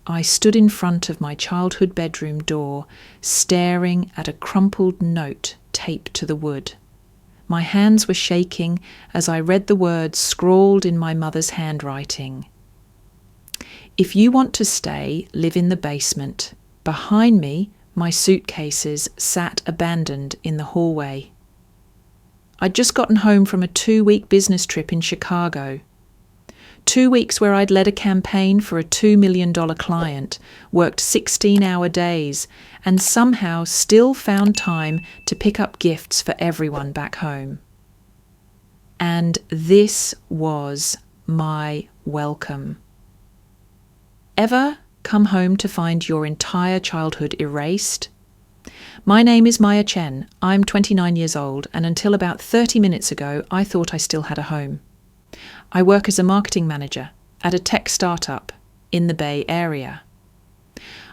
I stood in front of my childhood bedroom door, staring at a crumpled note taped to the wood. My hands were shaking as I read the words scrawled in my mother's handwriting. If you want to stay, live in the basement. Behind me, my suitcases sat abandoned in the hallway. I'd just gotten home from a 2-week business trip in Chicago. 2 weeks where I'd led a campaign for a $2 million client, worked 16-hour days, and somehow still found time to pick up gifts for everyone back home. And this was my welcome. Ever come home to find your entire childhood erased? My name is Maya Chen. I'm 29 years old, and until about 30 minutes ago, I thought I still had a home. I work as a marketing manager at a tech startup in the Bay Area.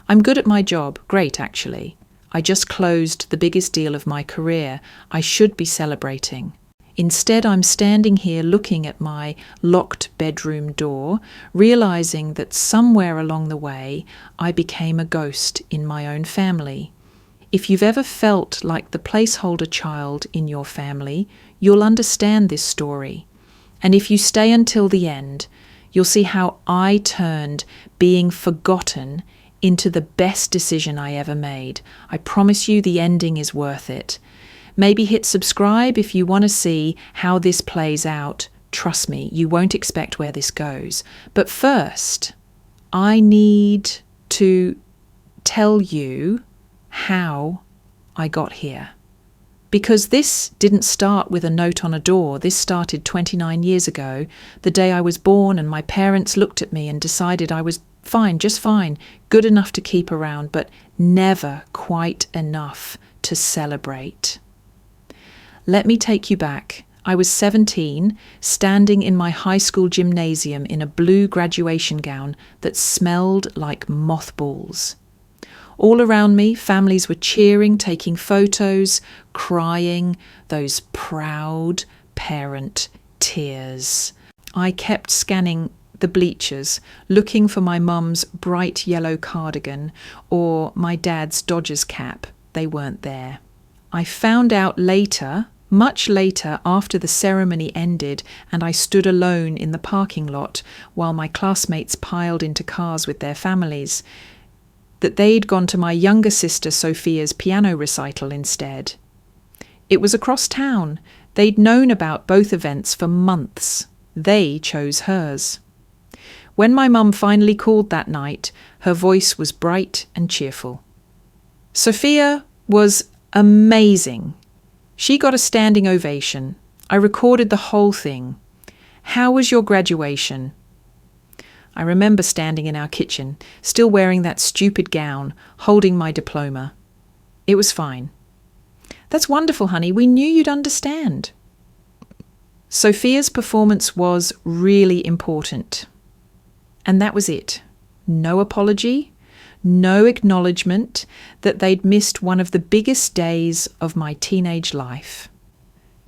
I'm good at my job, great actually. I just closed the biggest deal of my career. I should be celebrating. Instead, I'm standing here looking at my locked bedroom door, realizing that somewhere along the way, I became a ghost in my own family. If you've ever felt like the placeholder child in your family, you'll understand this story. And if you stay until the end, you'll see how I turned being forgotten into the best decision I ever made. I promise you the ending is worth it. Maybe hit subscribe if you want to see how this plays out. Trust me, you won't expect where this goes. But first, I need to tell you how I got here. Because this didn't start with a note on a door. This started 29 years ago, the day I was born, and my parents looked at me and decided I was fine, just fine, good enough to keep around, but never quite enough to celebrate. Let me take you back. I was 17, standing in my high school gymnasium in a blue graduation gown that smelled like mothballs. All around me, families were cheering, taking photos, crying, those proud parent tears. I kept scanning the bleachers, looking for my mum's bright yellow cardigan or my dad's Dodgers cap. They weren't there. I found out later, much later after the ceremony ended and I stood alone in the parking lot while my classmates piled into cars with their families, that they'd gone to my younger sister Sophia's piano recital instead. It was across town. They'd known about both events for months. They chose hers. When my mum finally called that night, her voice was bright and cheerful. Sophia was amazing. She got a standing ovation. I recorded the whole thing. How was your graduation? I remember standing in our kitchen, still wearing that stupid gown, holding my diploma. It was fine. That's wonderful, honey. We knew you'd understand. Sophia's performance was really important. And that was it. No apology, no acknowledgement that they'd missed one of the biggest days of my teenage life.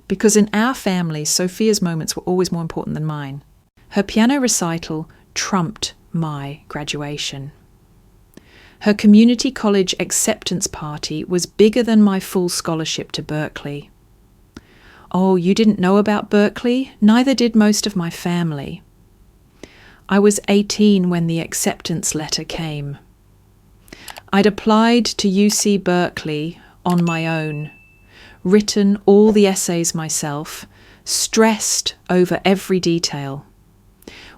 Because in our family, Sophia's moments were always more important than mine. Her piano recital trumped my graduation. Her community college acceptance party was bigger than my full scholarship to Berkeley. Oh, you didn't know about Berkeley? Neither did most of my family. I was 18 when the acceptance letter came. I'd applied to UC Berkeley on my own, written all the essays myself, stressed over every detail.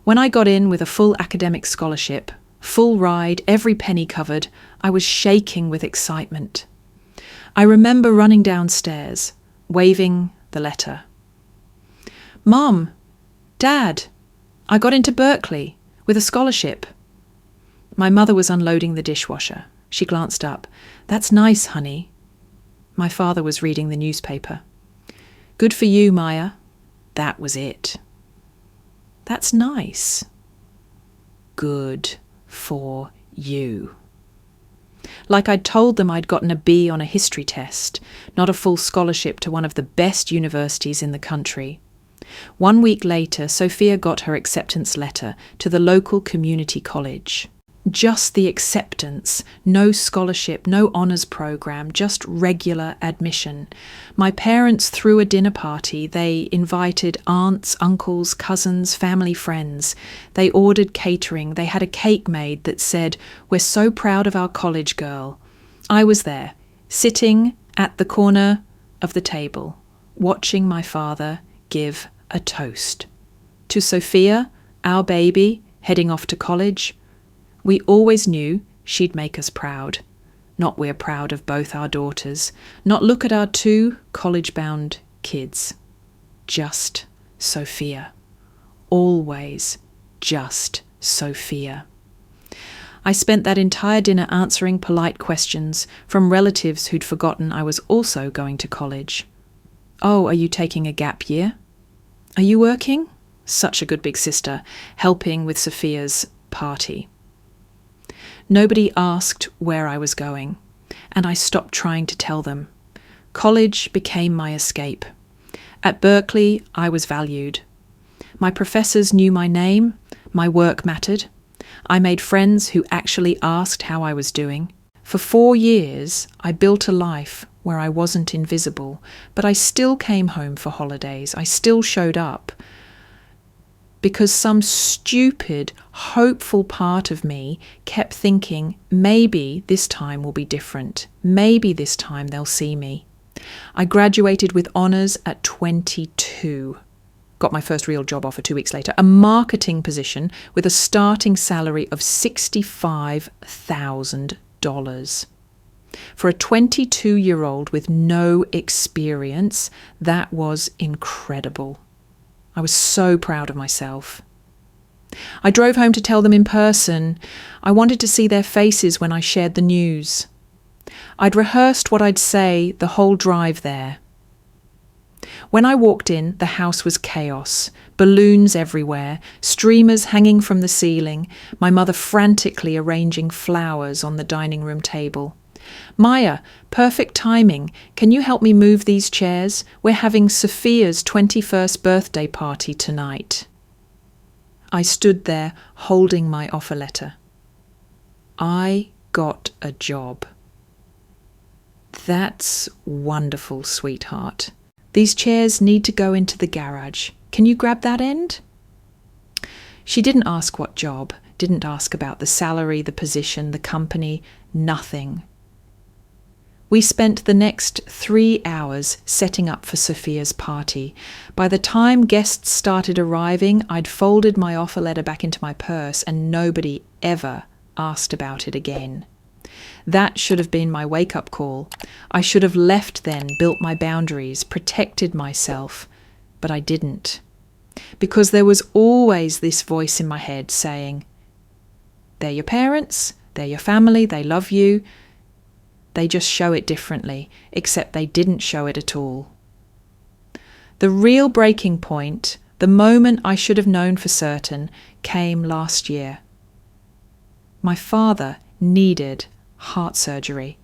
When I got in with a full academic scholarship, full ride, every penny covered, I was shaking with excitement. I remember running downstairs, waving the letter. Mom, Dad, I got into Berkeley with a scholarship. My mother was unloading the dishwasher. She glanced up. That's nice, honey. My father was reading the newspaper. Good for you, Maya. That was it. That's nice. Good for you. Like I'd told them I'd gotten a B on a history test, not a full scholarship to one of the best universities in the country. 1 week later, Sophia got her acceptance letter to the local community college. just the acceptance, no scholarship, no honours program, just regular admission. My parents threw a dinner party. They invited aunts, uncles, cousins, family friends. They ordered catering. They had a cake made that said, "We're so proud of our college girl." I was there, sitting at the corner of the table, watching my father give a toast. To Sophia, our baby, heading off to college. We always knew she'd make us proud. Not we're proud of both our daughters. Not look at our 2 college-bound kids. Just Sophia. Always just Sophia. I spent that entire dinner answering polite questions from relatives who'd forgotten I was also going to college. "Oh, are you taking a gap year? Are you working?" Such a good big sister, helping with Sophia's party. Nobody asked where I was going, and I stopped trying to tell them. College became my escape. At Berkeley, I was valued. My professors knew my name, my work mattered. I made friends who actually asked how I was doing. For 4 years, I built a life where I wasn't invisible, but I still came home for holidays. I still showed up. Because some stupid, hopeful part of me kept thinking, maybe this time will be different. Maybe this time they'll see me. I graduated with honours at 22. Got my first real job offer 2 weeks later, a marketing position with a starting salary of $65,000. For a 22-year-old with no experience, that was incredible. I was so proud of myself. I drove home to tell them in person. I wanted to see their faces when I shared the news. I'd rehearsed what I'd say the whole drive there. When I walked in, the house was chaos. Balloons everywhere, streamers hanging from the ceiling, my mother frantically arranging flowers on the dining room table. "Maya, perfect timing. Can you help me move these chairs? We're having Sophia's 21st birthday party tonight." I stood there holding my offer letter. I got a job. "That's wonderful, sweetheart. These chairs need to go into the garage. Can you grab that end?" She didn't ask what job, didn't ask about the salary, the position, the company, nothing. We spent the next 3 hours setting up for Sophia's party. By the time guests started arriving, I'd folded my offer letter back into my purse and nobody ever asked about it again. That should have been my wake-up call. I should have left then, built my boundaries, protected myself, but I didn't. Because there was always this voice in my head saying, "They're your parents, they're your family, they love you. They just show it differently," except they didn't show it at all. The real breaking point, the moment I should have known for certain, came last year. My father needed heart surgery.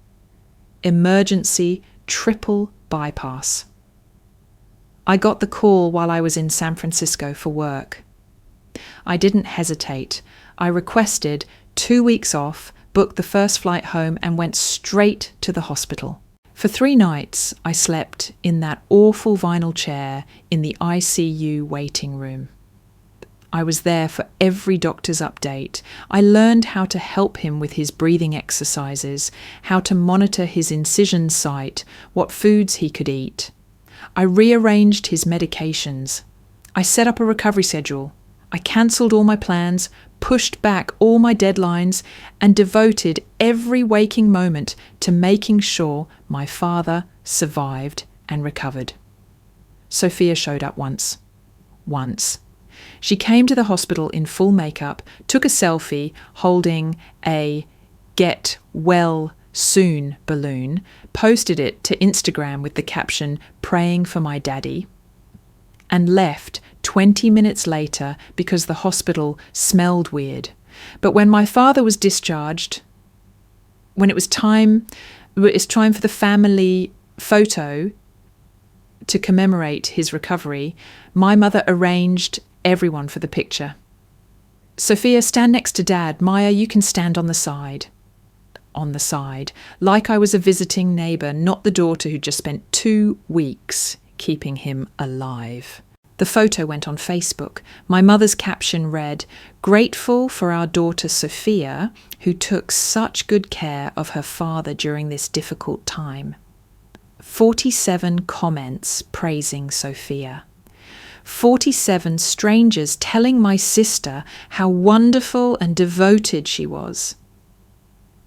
Emergency triple bypass. I got the call while I was in San Francisco for work. I didn't hesitate. I requested 2 weeks off, booked the first flight home and went straight to the hospital. For 3 nights, I slept in that awful vinyl chair in the ICU waiting room. I was there for every doctor's update. I learned how to help him with his breathing exercises, how to monitor his incision site, what foods he could eat. I rearranged his medications. I set up a recovery schedule. I cancelled all my plans, pushed back all my deadlines, and devoted every waking moment to making sure my father survived and recovered. Sophia showed up once. She came to the hospital in full makeup, took a selfie holding a "Get Well Soon" balloon, posted it to Instagram with the caption "Praying for my daddy," and left 20 minutes later because the hospital smelled weird. But when my father was discharged, when it's time for the family photo to commemorate his recovery, my mother arranged everyone for the picture. Sophia, stand next to Dad. Maya, you can stand on the side. On the side, like I was a visiting neighbour, not the daughter who'd just spent 2 weeks keeping him alive. The photo went on Facebook. My mother's caption read, "Grateful for our daughter Sophia, who took such good care of her father during this difficult time." 47 comments praising Sophia. 47 strangers telling my sister how wonderful and devoted she was.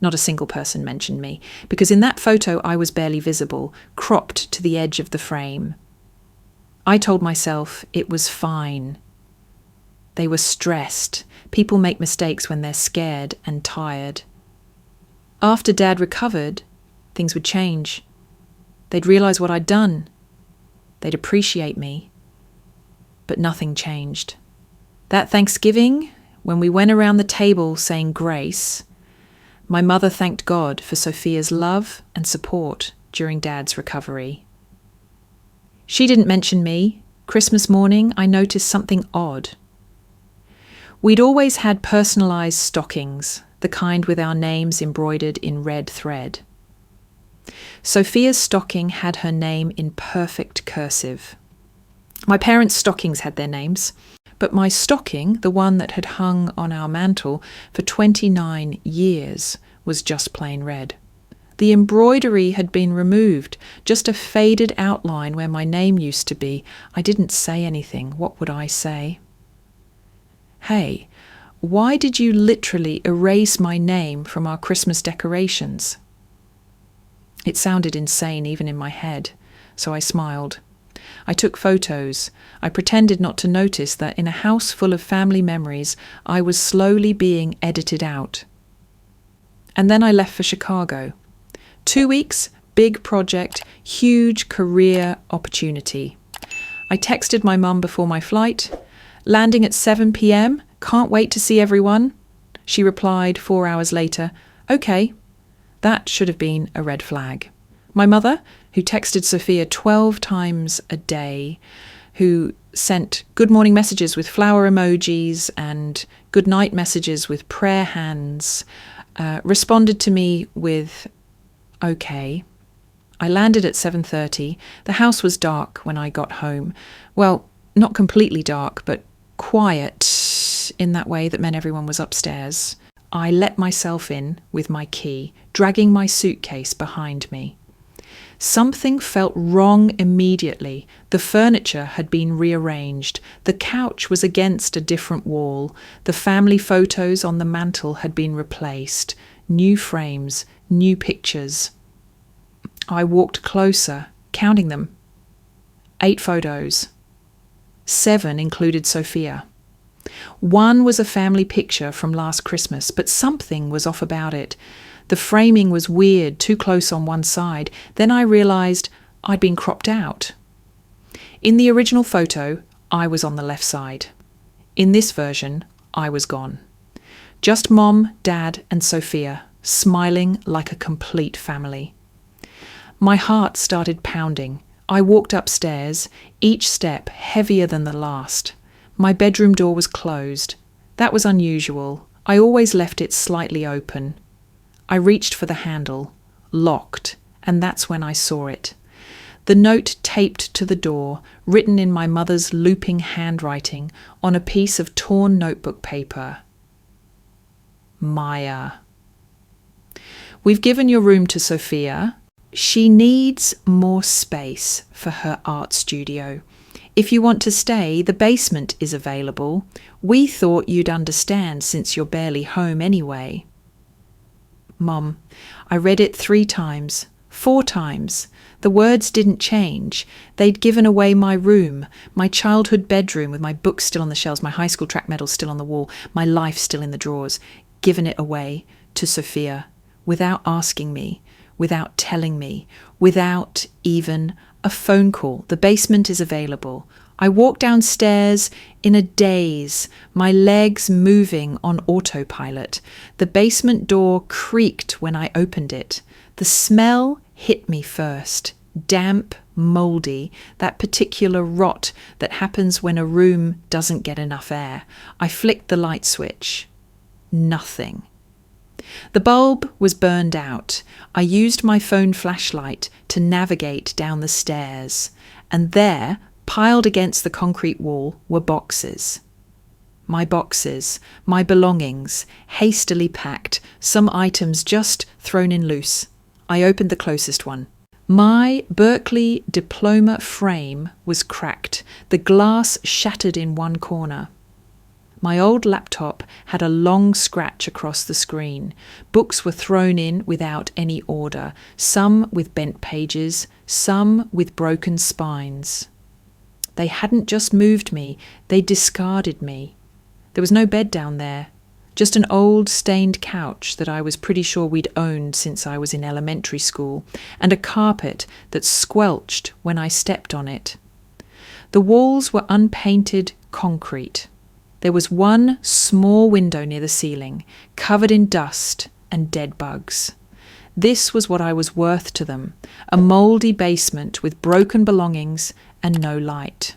Not a single person mentioned me, because in that photo I was barely visible, cropped to the edge of the frame. I told myself it was fine. They were stressed. People make mistakes when they're scared and tired. After Dad recovered, things would change. They'd realise what I'd done. They'd appreciate me. But nothing changed. That Thanksgiving, when we went around the table saying grace, my mother thanked God for Sophia's love and support during Dad's recovery. She didn't mention me. Christmas morning, I noticed something odd. We'd always had personalised stockings, the kind with our names embroidered in red thread. Sophia's stocking had her name in perfect cursive. My parents' stockings had their names, but my stocking, the one that had hung on our mantel for 29 years, was just plain red. The embroidery had been removed, just a faded outline where my name used to be. I didn't say anything. What would I say? "Hey, why did you literally erase my name from our Christmas decorations?" It sounded insane even in my head, so I smiled. I took photos. I pretended not to notice that in a house full of family memories, I was slowly being edited out. And then I left for Chicago. 2 weeks, big project, huge career opportunity. I texted my mum before my flight. "Landing at 7 p.m, can't wait to see everyone." She replied 4 hours later, "Okay." That should have been a red flag. My mother, who texted Sophia 12 times a day, who sent good morning messages with flower emojis and good night messages with prayer hands, responded to me with, "Okay." I landed at 7:30. The house was dark when I got home. Well, not completely dark, but quiet in that way that meant everyone was upstairs. I let myself in with my key, dragging my suitcase behind me. Something felt wrong immediately. The furniture had been rearranged. The couch was against a different wall. The family photos on the mantel had been replaced. New frames, new pictures. I walked closer, counting them. 8 photos. 7 included Sophia. 1 was a family picture from last Christmas, but something was off about it. The framing was weird, too close on one side. Then I realised I'd been cropped out. In the original photo, I was on the left side. In this version, I was gone. Just Mom, Dad, and Sophia, smiling like a complete family. My heart started pounding. I walked upstairs, each step heavier than the last. My bedroom door was closed. That was unusual. I always left it slightly open. I reached for the handle, locked, and that's when I saw it. The note taped to the door, written in my mother's looping handwriting on a piece of torn notebook paper. Maya. "We've given your room to Sophia. She needs more space for her art studio. If you want to stay, the basement is available. We thought you'd understand since you're barely home anyway." Mom, I read it 3 times, 4 times. The words didn't change. They'd given away my room, my childhood bedroom with my books still on the shelves, my high school track medals still on the wall, my life still in the drawers, given it away to Sophia without asking me, without telling me, without even a phone call. The basement is available. I walked downstairs in a daze, my legs moving on autopilot. The basement door creaked when I opened it. The smell hit me first. damp, mouldy, that particular rot that happens when a room doesn't get enough air. I flicked the light switch. Nothing. The bulb was burned out. I used my phone flashlight to navigate down the stairs, and there, piled against the concrete wall, were boxes. My boxes, my belongings, hastily packed, some items just thrown in loose. I opened the closest one. My Berkeley diploma frame was cracked, the glass shattered in one corner. My old laptop had a long scratch across the screen. Books were thrown in without any order, some with bent pages, some with broken spines. They hadn't just moved me, they discarded me. There was no bed down there, just an old stained couch that I was pretty sure we'd owned since I was in elementary school, and a carpet that squelched when I stepped on it. The walls were unpainted concrete. There was one small window near the ceiling, covered in dust and dead bugs. This was what I was worth to them, a mouldy basement with broken belongings and no light.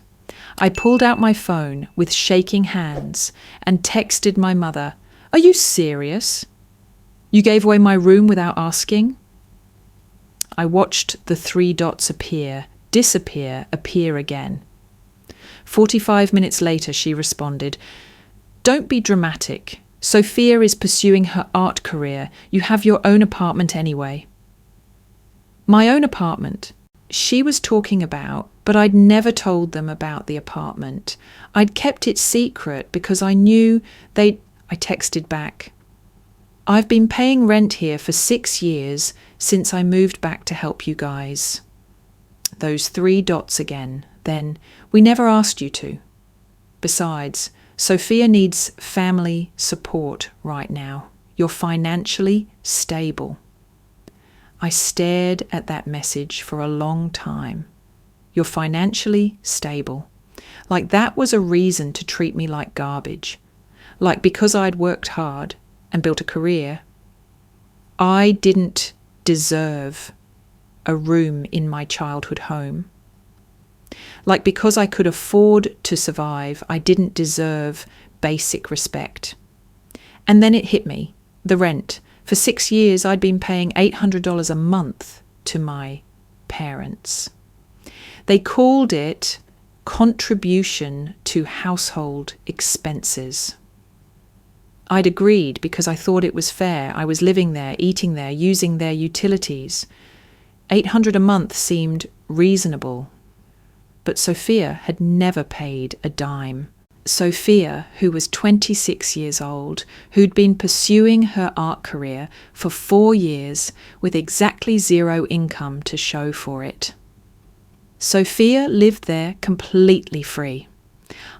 I pulled out my phone with shaking hands and texted my mother, "Are you serious? You gave away my room without asking?" I watched the 3 dots appear, disappear, appear again. 45 minutes later, she responded, "Don't be dramatic. Sophia is pursuing her art career. You have your own apartment anyway." My own apartment. She was talking about, but I'd never told them about the apartment. I'd kept it secret because I knew I texted back, "I've been paying rent here for 6 years since I moved back to help you guys." Those 3 dots again. Then, "We never asked you to. Besides, Sophia needs family support right now. You're financially stable." I stared at that message for a long time. You're financially stable. Like that was a reason to treat me like garbage. Like because I'd worked hard and built a career, I didn't deserve a room in my childhood home. Like because I could afford to survive, I didn't deserve basic respect. And then it hit me, the rent. For 6 years, I'd been paying $800 a month to my parents. They called it contribution to household expenses. I'd agreed because I thought it was fair. I was living there, eating there, using their utilities. $800 a month seemed reasonable. But Sophia had never paid a dime. Sophia, who was 26 years old, who'd been pursuing her art career for 4 years with exactly 0 income to show for it. Sophia lived there completely free.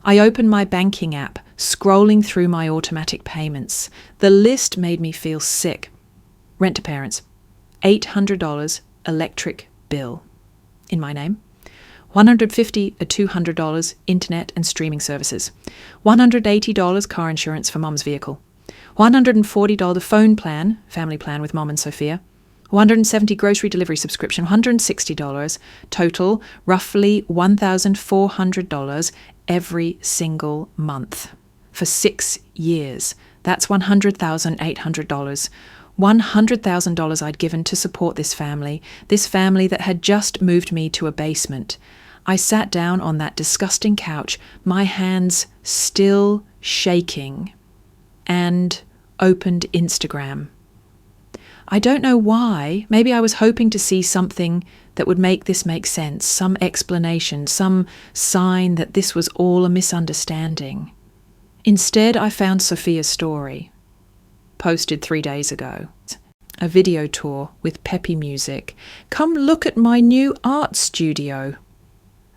I opened my banking app, scrolling through my automatic payments. The list made me feel sick. Rent to parents, $800 electric bill in my name. $150 or $200 internet and streaming services, $180 car insurance for mum's vehicle, $140 phone plan, family plan with mum and Sophia, $170 grocery delivery subscription, $160, total roughly $1,400 every single month for 6 years. That's $100,800. $100,000 I'd given to support this family that had just moved me to a basement. I sat down on that disgusting couch, my hands still shaking, and opened Instagram. I don't know why. Maybe I was hoping to see something that would make this make sense, some explanation, some sign that this was all a misunderstanding. Instead, I found Sophia's story, posted 3 days ago. A video tour with peppy music. "Come look at my new art studio."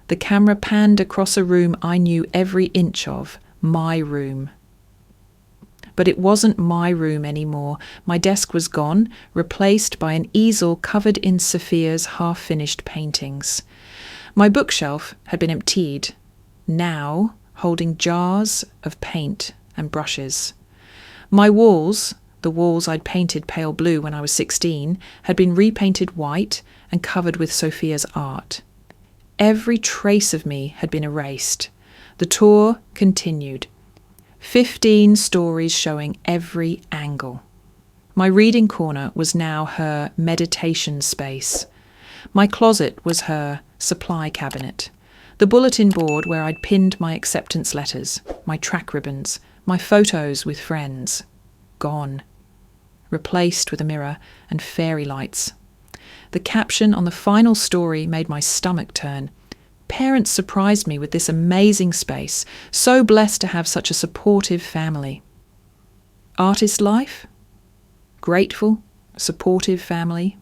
The camera panned across a room I knew every inch of, my room. But it wasn't my room anymore. My desk was gone, replaced by an easel covered in Sophia's half-finished paintings. My bookshelf had been emptied, now holding jars of paint and brushes. My walls, The walls I'd painted pale blue when I was 16 had been repainted white and covered with Sophia's art. Every trace of me had been erased. The tour continued. 15 stories showing every angle. My reading corner was now her meditation space. My closet was her supply cabinet. The bulletin board where I'd pinned my acceptance letters, my track ribbons, my photos with friends. Gone. Replaced with a mirror and fairy lights. The caption on the final story made my stomach turn. Parents surprised me with this amazing space, so blessed to have such a supportive family. Artist life? Grateful, supportive family.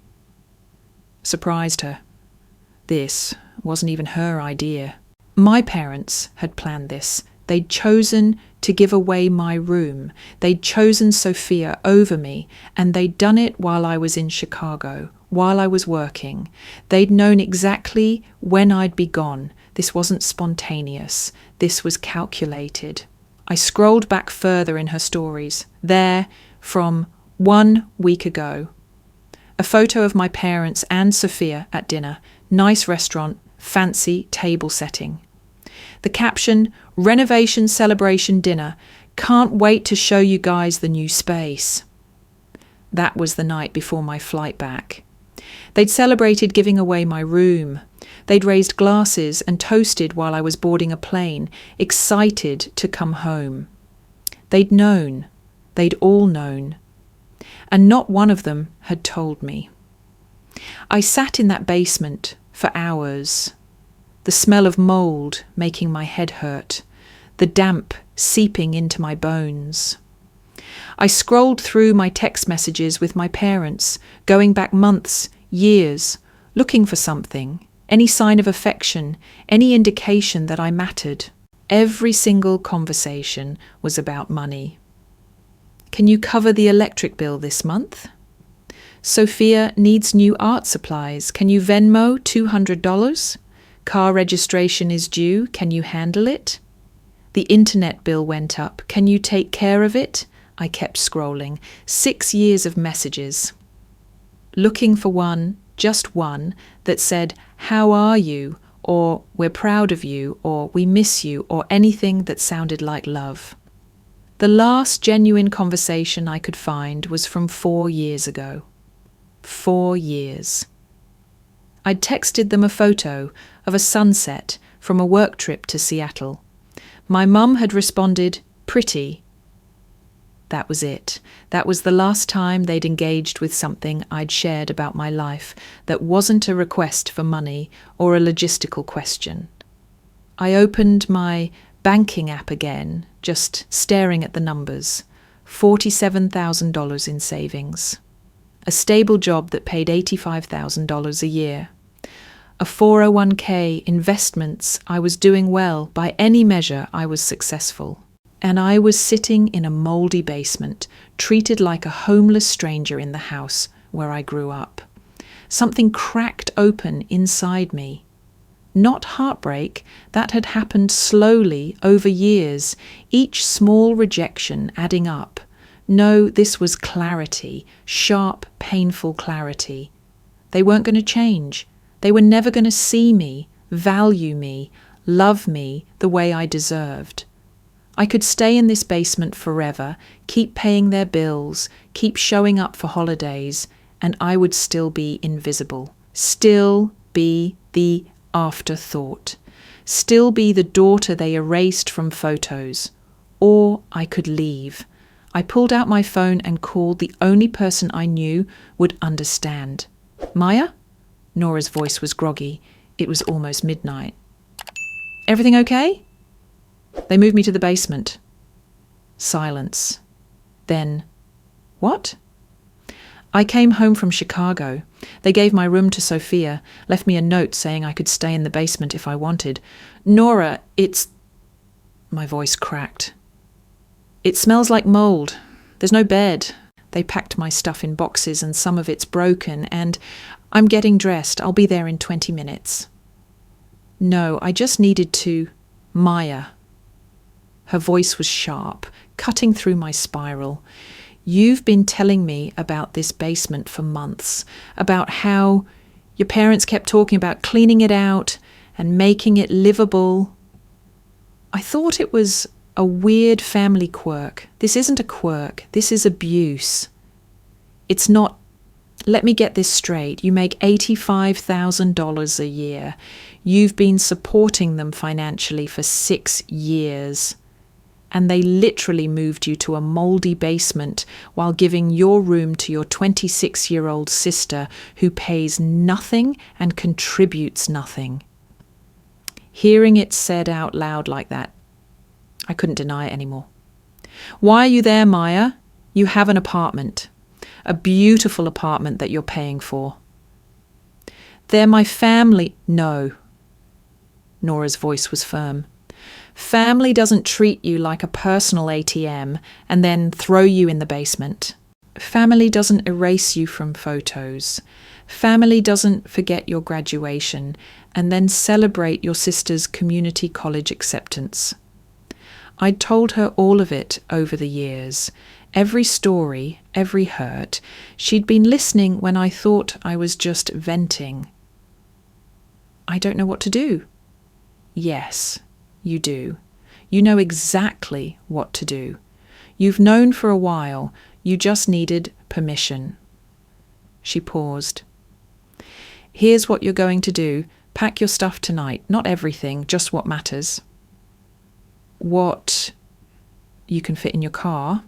Surprised her. This wasn't even her idea. My parents had planned this. They'd chosen to give away my room. They'd chosen Sophia over me, and they'd done it while I was in Chicago, while I was working. They'd known exactly when I'd be gone. This wasn't spontaneous. This was calculated. I scrolled back further in her stories. There, from 1 week ago. A photo of my parents and Sophia at dinner. Nice restaurant, fancy table setting. The caption, renovation celebration dinner. Can't wait to show you guys the new space. That was the night before my flight back. They'd celebrated giving away my room. They'd raised glasses and toasted while I was boarding a plane, excited to come home. They'd known. They'd all known. And not one of them had told me. I sat in that basement for hours. The smell of mould making my head hurt. The damp seeping into my bones. I scrolled through my text messages with my parents, going back months, years, looking for something, any sign of affection, any indication that I mattered. Every single conversation was about money. Can you cover the electric bill this month? Sophia needs new art supplies. Can you Venmo $200? Car registration is due. Can you handle it? The internet bill went up. Can you take care of it? I kept scrolling. 6 years of messages. Looking for one, just one, that said, "How are you?" or "We're proud of you," or "We miss you," or anything that sounded like love. The last genuine conversation I could find was from 4 years ago. 4 years. I'd texted them a photo of a sunset from a work trip to Seattle. My mum had responded, "Pretty." That was it. That was the last time they'd engaged with something I'd shared about my life that wasn't a request for money or a logistical question. I opened my banking app again, just staring at the numbers. $47,000 in savings. A stable job that paid $85,000 a year. A 401k, investments. I was doing well. By any measure, I was successful. And I was sitting in a mouldy basement, treated like a homeless stranger in the house where I grew up. Something cracked open inside me. Not heartbreak, that had happened slowly over years, each small rejection adding up. No, this was clarity, sharp, painful clarity. They weren't going to change. They were never going to see me, value me, love me the way I deserved. I could stay in this basement forever, keep paying their bills, keep showing up for holidays, and I would still be invisible, still be the afterthought, still be the daughter they erased from photos. Or I could leave. I pulled out my phone and called the only person I knew would understand. "Maya?" Nora's voice was groggy. It was almost midnight. "Everything okay?" They moved me to the basement. Silence. Then, "What?" I came home from Chicago. They gave my room to Sophia, left me a note saying I could stay in the basement if I wanted. "Nora, it's..." My voice cracked. "It smells like mold. There's no bed. They packed my stuff in boxes and some of it's broken, and I'm getting dressed. I'll be there in 20 minutes. No, I just needed to... Maya." Her voice was sharp, cutting through my spiral. You've been telling me about this basement for months, about how your parents kept talking about cleaning it out and making it livable. I thought it was a weird family quirk. This isn't a quirk. This is abuse. It's not. Let me get this straight. You make $85,000 a year. You've been supporting them financially for 6 years. And they literally moved you to a mouldy basement while giving your room to your 26-year-old sister who pays nothing and contributes nothing. Hearing it said out loud like that, I couldn't deny it anymore. Why are you there, Maya? You have an apartment. A beautiful apartment that you're paying for. They're my family. No. Nora's voice was firm. Family doesn't treat you like a personal ATM and then throw you in the basement. Family doesn't erase you from photos. Family doesn't forget your graduation and then celebrate your sister's community college acceptance. I'd told her all of it over the years. Every story, every hurt. She'd been listening when I thought I was just venting. I don't know what to do. Yes, you do. You know exactly what to do. You've known for a while. You just needed permission. She paused. Here's what you're going to do. Pack your stuff tonight. Not everything, just what matters. What you can fit in your car.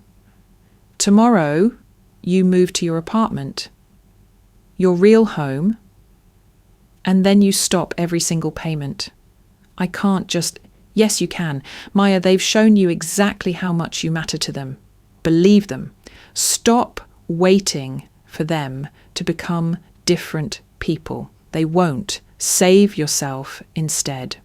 Tomorrow, you move to your apartment, your real home, and then you stop every single payment. I can't just... Yes, you can. Maya, they've shown you exactly how much you matter to them. Believe them. Stop waiting for them to become different people. They won't. Save yourself instead.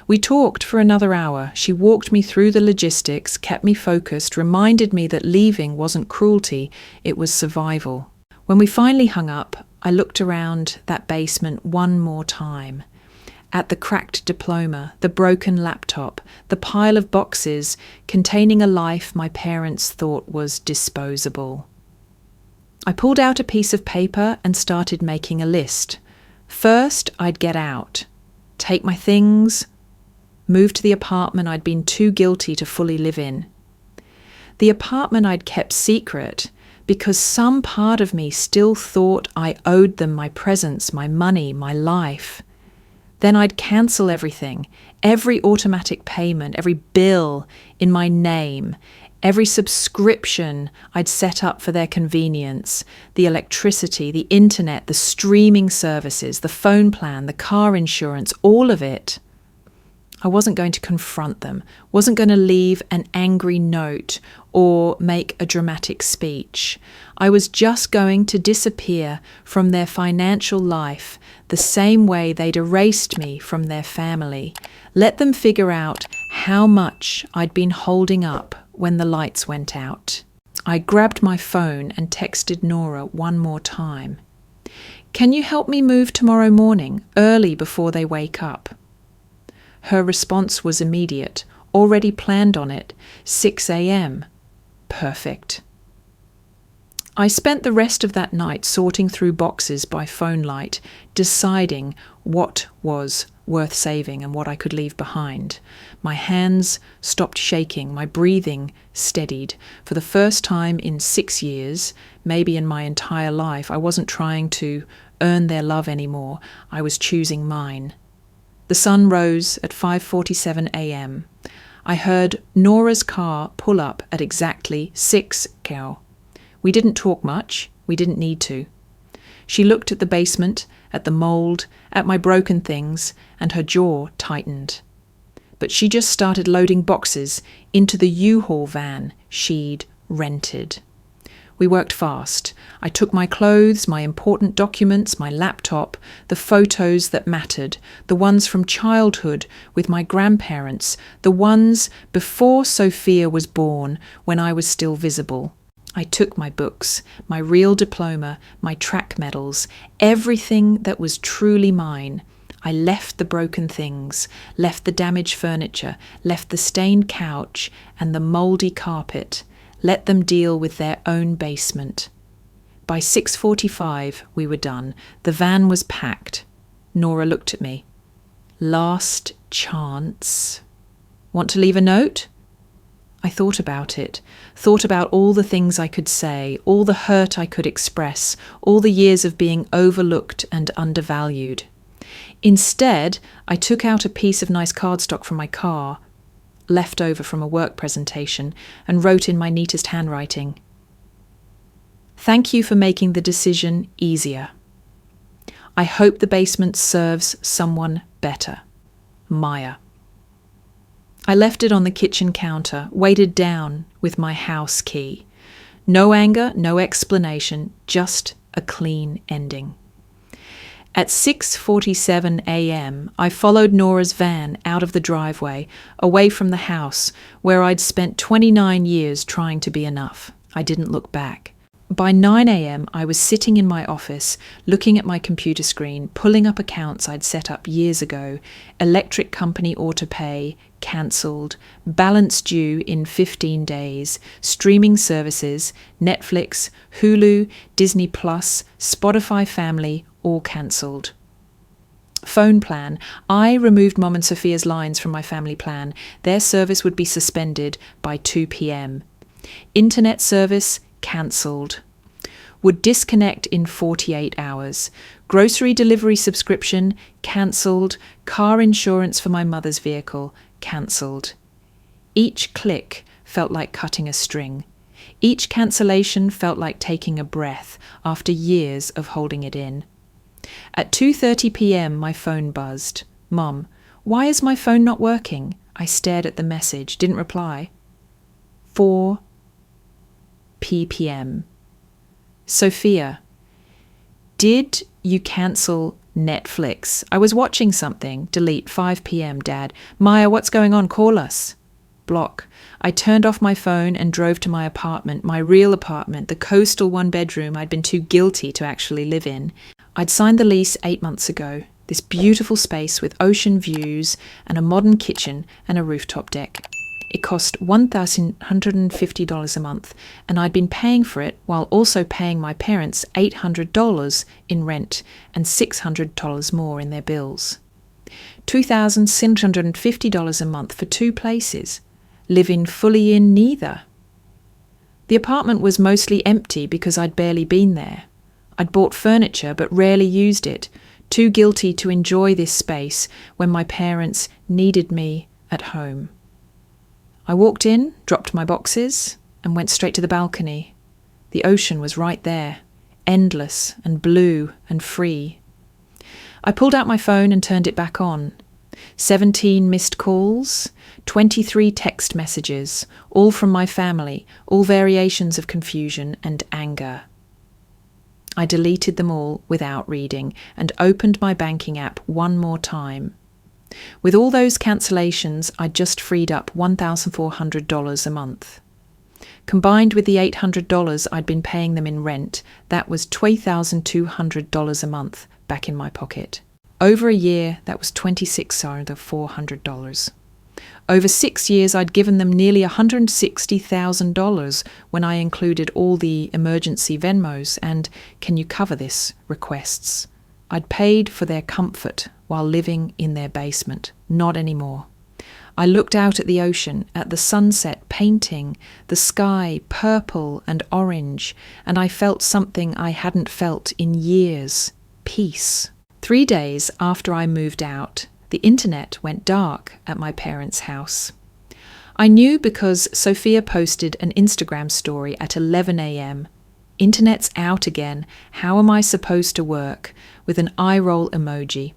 We talked for another hour. She walked me through the logistics, kept me focused, reminded me that leaving wasn't cruelty, it was survival. When we finally hung up, I looked around that basement one more time. At the cracked diploma, the broken laptop, the pile of boxes containing a life my parents thought was disposable. I pulled out a piece of paper and started making a list. First, I'd get out, take my things, move to the apartment I'd been too guilty to fully live in. The apartment I'd kept secret because some part of me still thought I owed them my presence, my money, my life. Then I'd cancel everything, every automatic payment, every bill in my name, every subscription I'd set up for their convenience, the electricity, the internet, the streaming services, the phone plan, the car insurance, all of it. I wasn't going to confront them, wasn't going to leave an angry note or make a dramatic speech. I was just going to disappear from their financial life the same way they'd erased me from their family. Let them figure out how much I'd been holding up when the lights went out. I grabbed my phone and texted Nora one more time. Can you help me move tomorrow morning, early before they wake up? Her response was immediate. Already planned on it. 6 a.m. Perfect. I spent the rest of that night sorting through boxes by phone light, deciding what was worth saving and what I could leave behind. My hands stopped shaking, my breathing steadied. For the first time in 6 years, maybe in my entire life, I wasn't trying to earn their love anymore. I was choosing mine. The sun rose at 5:47 a.m. I heard Nora's car pull up at exactly 6 a.m. We didn't talk much. We didn't need to. She looked at the basement, at the mould, at my broken things, and her jaw tightened. But she just started loading boxes into the U-Haul van she'd rented. We worked fast. I took my clothes, my important documents, my laptop, the photos that mattered, the ones from childhood with my grandparents, the ones before Sophia was born when I was still visible. I took my books, my real diploma, my track medals, everything that was truly mine. I left the broken things, left the damaged furniture, left the stained couch and the mouldy carpet, Let them deal with their own basement. By 6:45, we were done. The van was packed. Nora looked at me. Last chance. Want to leave a note? I thought about it, thought about all the things I could say, all the hurt I could express, all the years of being overlooked and undervalued. Instead, I took out a piece of nice cardstock from my car, left over from a work presentation, and wrote in my neatest handwriting, "Thank you for making the decision easier. I hope the basement serves someone better. Maya." I left it on the kitchen counter, weighted down with my house key. No anger, no explanation, just a clean ending. At 6:47 a.m., I followed Nora's van out of the driveway, away from the house, where I'd spent 29 years trying to be enough. I didn't look back. By 9 a.m., I was sitting in my office, looking at my computer screen, pulling up accounts I'd set up years ago, electric company autopay, cancelled, balance due in 15 days, streaming services, Netflix, Hulu, Disney Plus, Spotify Family, all cancelled. Phone plan. I removed Mom and Sophia's lines from my family plan. Their service would be suspended by 2 p.m. Internet service, cancelled. Would disconnect in 48 hours. Grocery delivery subscription, cancelled. Car insurance for my mother's vehicle, cancelled. Each click felt like cutting a string. Each cancellation felt like taking a breath after years of holding it in. At 2:30 p.m, my phone buzzed. "Mom, why is my phone not working?" I stared at the message, didn't reply. 4 p.m. "Sophia, did you cancel Netflix? I was watching something. Delete. 5 p.m, Dad. Maya, what's going on? Call us." Block. I turned off my phone and drove to my apartment, my real apartment, the coastal one-bedroom I'd been too guilty to actually live in. I'd signed the lease 8 months ago. This beautiful space with ocean views and a modern kitchen and a rooftop deck. It cost $1,150 a month, and I'd been paying for it while also paying my parents $800 in rent and $600 more in their bills. $2,650 a month for 2 places, living fully in neither. The apartment was mostly empty because I'd barely been there. I'd bought furniture but rarely used it, too guilty to enjoy this space when my parents needed me at home. I walked in, dropped my boxes, and went straight to the balcony. The ocean was right there, endless and blue and free. I pulled out my phone and turned it back on. 17 missed calls, 23 text messages, all from my family, all variations of confusion and anger. I deleted them all without reading and opened my banking app one more time. With all those cancellations, I'd just freed up $1,400 a month. Combined with the $800 I'd been paying them in rent, that was $12,200 a month back in my pocket. Over a year, that was $26,400. Over 6 years, I'd given them nearly $160,000 when I included all the emergency Venmos and "can you cover this" requests. I'd paid for their comfort while living in their basement. Not anymore. I looked out at the ocean, at the sunset painting, the sky purple and orange, and I felt something I hadn't felt in years. Peace. 3 days after I moved out, the internet went dark at my parents' house. I knew because Sophia posted an Instagram story at 11 a.m. "Internet's out again. How am I supposed to work?" with an eye roll emoji.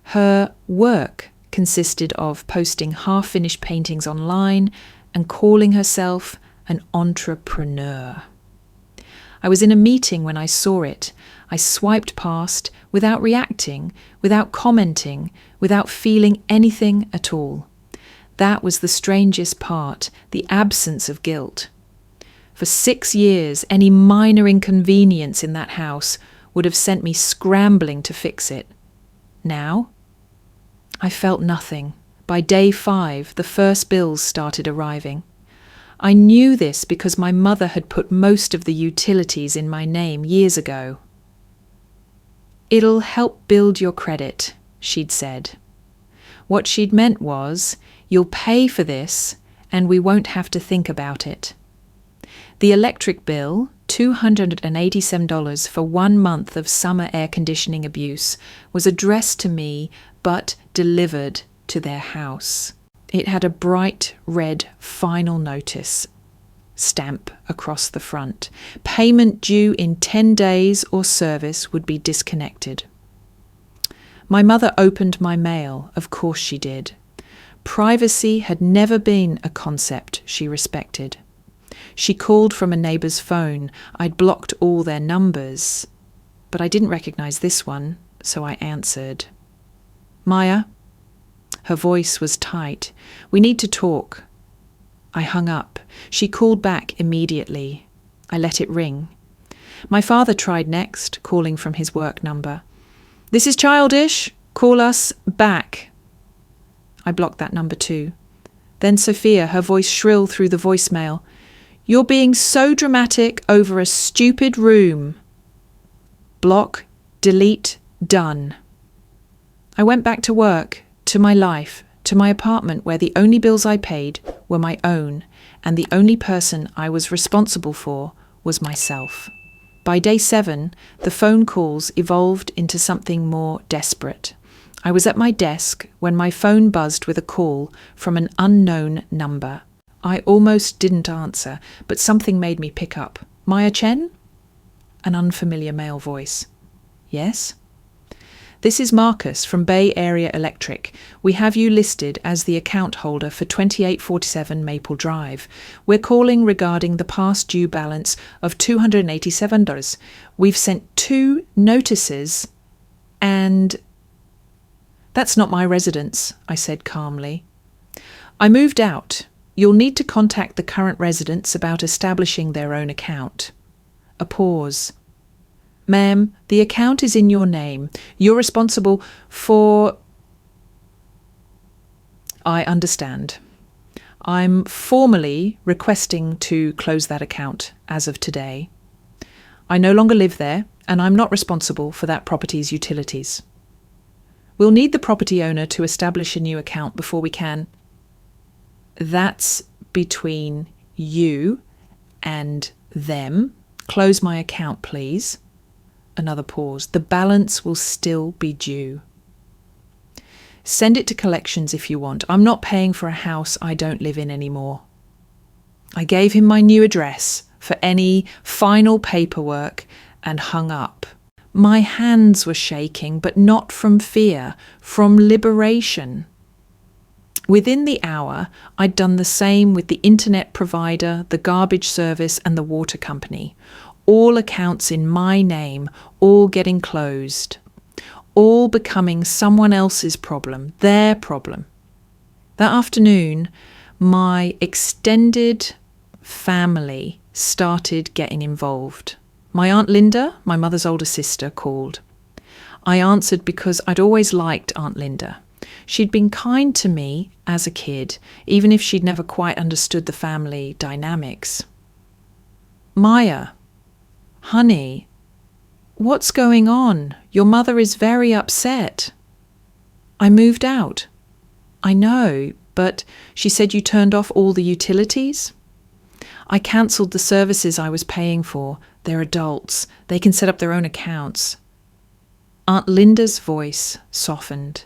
Her work consisted of posting half-finished paintings online and calling herself an entrepreneur. I was in a meeting when I saw it. I swiped past without reacting, without commenting, without feeling anything at all. That was the strangest part, the absence of guilt. For 6 years, any minor inconvenience in that house would have sent me scrambling to fix it. Now, I felt nothing. By day 5, the first bills started arriving. I knew this because my mother had put most of the utilities in my name years ago. "It'll help build your credit," she'd said. What she'd meant was, "You'll pay for this and we won't have to think about it." The electric bill, $287 for 1 month of summer air conditioning abuse, was addressed to me but delivered to their house. It had a bright red final notice stamp across the front. Payment due in 10 days or service would be disconnected. My mother opened my mail, of course she did. Privacy had never been a concept she respected. She called from a neighbour's phone. I'd blocked all their numbers, but I didn't recognise this one, so I answered. "Maya?" Her voice was tight. "We need to talk." I hung up. She called back immediately. I let it ring. My father tried next, calling from his work number. "This is childish. Call us back." I blocked that number too. Then Sophia, her voice shrill through the voicemail. "You're being so dramatic over a stupid room." Block, delete, done. I went back to work, to my life, to my apartment where the only bills I paid were my own, and the only person I was responsible for was myself. By day 7, the phone calls evolved into something more desperate. I was at my desk when my phone buzzed with a call from an unknown number. I almost didn't answer, but something made me pick up. "Maya Chen?" An unfamiliar male voice. "Yes?" "This is Marcus from Bay Area Electric. We have you listed as the account holder for 2847 Maple Drive. We're calling regarding the past due balance of $287. We've sent 2 notices and—" "That's not my residence," I said calmly. "I moved out. You'll need to contact the current residents about establishing their own account." A pause. "Ma'am, the account is in your name. You're responsible for—" "I understand. I'm formally requesting to close that account as of today. I no longer live there, and I'm not responsible for that property's utilities. We'll need the property owner to establish a new account before we can—" "That's between you and them. Close my account, please." Another pause. "The balance will still be due." "Send it to collections if you want. I'm not paying for a house I don't live in anymore." I gave him my new address for any final paperwork and hung up. My hands were shaking, but not from fear, from liberation. Within the hour, I'd done the same with the internet provider, the garbage service, and the water company. All accounts in my name, all getting closed. All becoming someone else's problem, their problem. That afternoon, my extended family started getting involved. My Aunt Linda, my mother's older sister, called. I answered because I'd always liked Aunt Linda. She'd been kind to me as a kid, even if she'd never quite understood the family dynamics. "Maya, honey, what's going on? Your mother is very upset." "I moved out." "I know, but she said you turned off all the utilities?" "I cancelled the services I was paying for. They're adults. They can set up their own accounts." Aunt Linda's voice softened.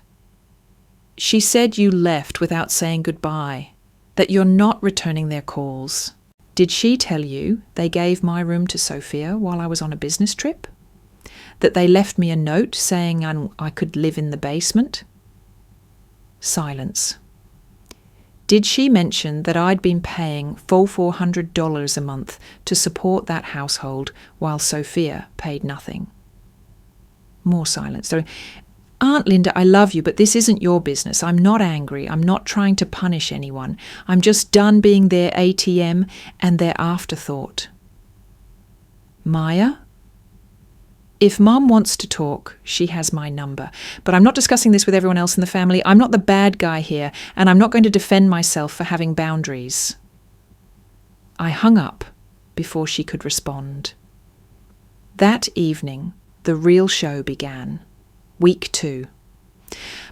"She said you left without saying goodbye, that you're not returning their calls. Did she tell you they gave my room to Sophia while I was on a business trip? That they left me a note saying I could live in the basement?" Silence. "Did she mention that I'd been paying full $400 a month to support that household while Sophia paid nothing?" More silence. So, "Aunt Linda, I love you, but this isn't your business. I'm not angry. I'm not trying to punish anyone. I'm just done being their ATM and their afterthought." "Maya? If Mum wants to talk, she has my number. But I'm not discussing this with everyone else in the family. I'm not the bad guy here, and I'm not going to defend myself for having boundaries." I hung up before she could respond. That evening, the real show began. Week 2.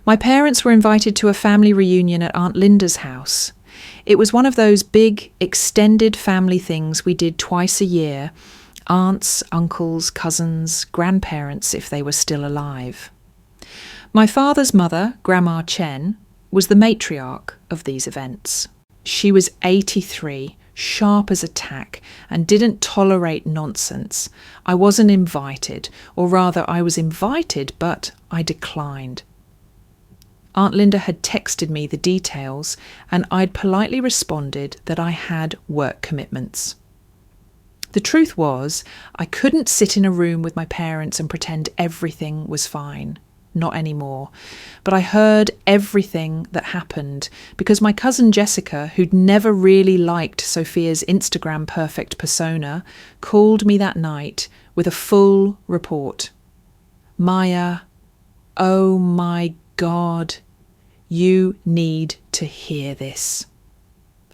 My parents were invited to a family reunion at Aunt Linda's house. It was one of those big, extended family things we did twice a year. Aunts, uncles, cousins, grandparents if they were still alive. My father's mother, Grandma Chen, was the matriarch of these events. She was 83, sharp as a tack, and didn't tolerate nonsense. I wasn't invited, or rather I was invited, but I declined. Aunt Linda had texted me the details, and I'd politely responded that I had work commitments. The truth was, I couldn't sit in a room with my parents and pretend everything was fine. Not anymore. But I heard everything that happened because my cousin Jessica, who'd never really liked Sophia's Instagram perfect persona, called me that night with a full report. Maya, oh my God, you need to hear this.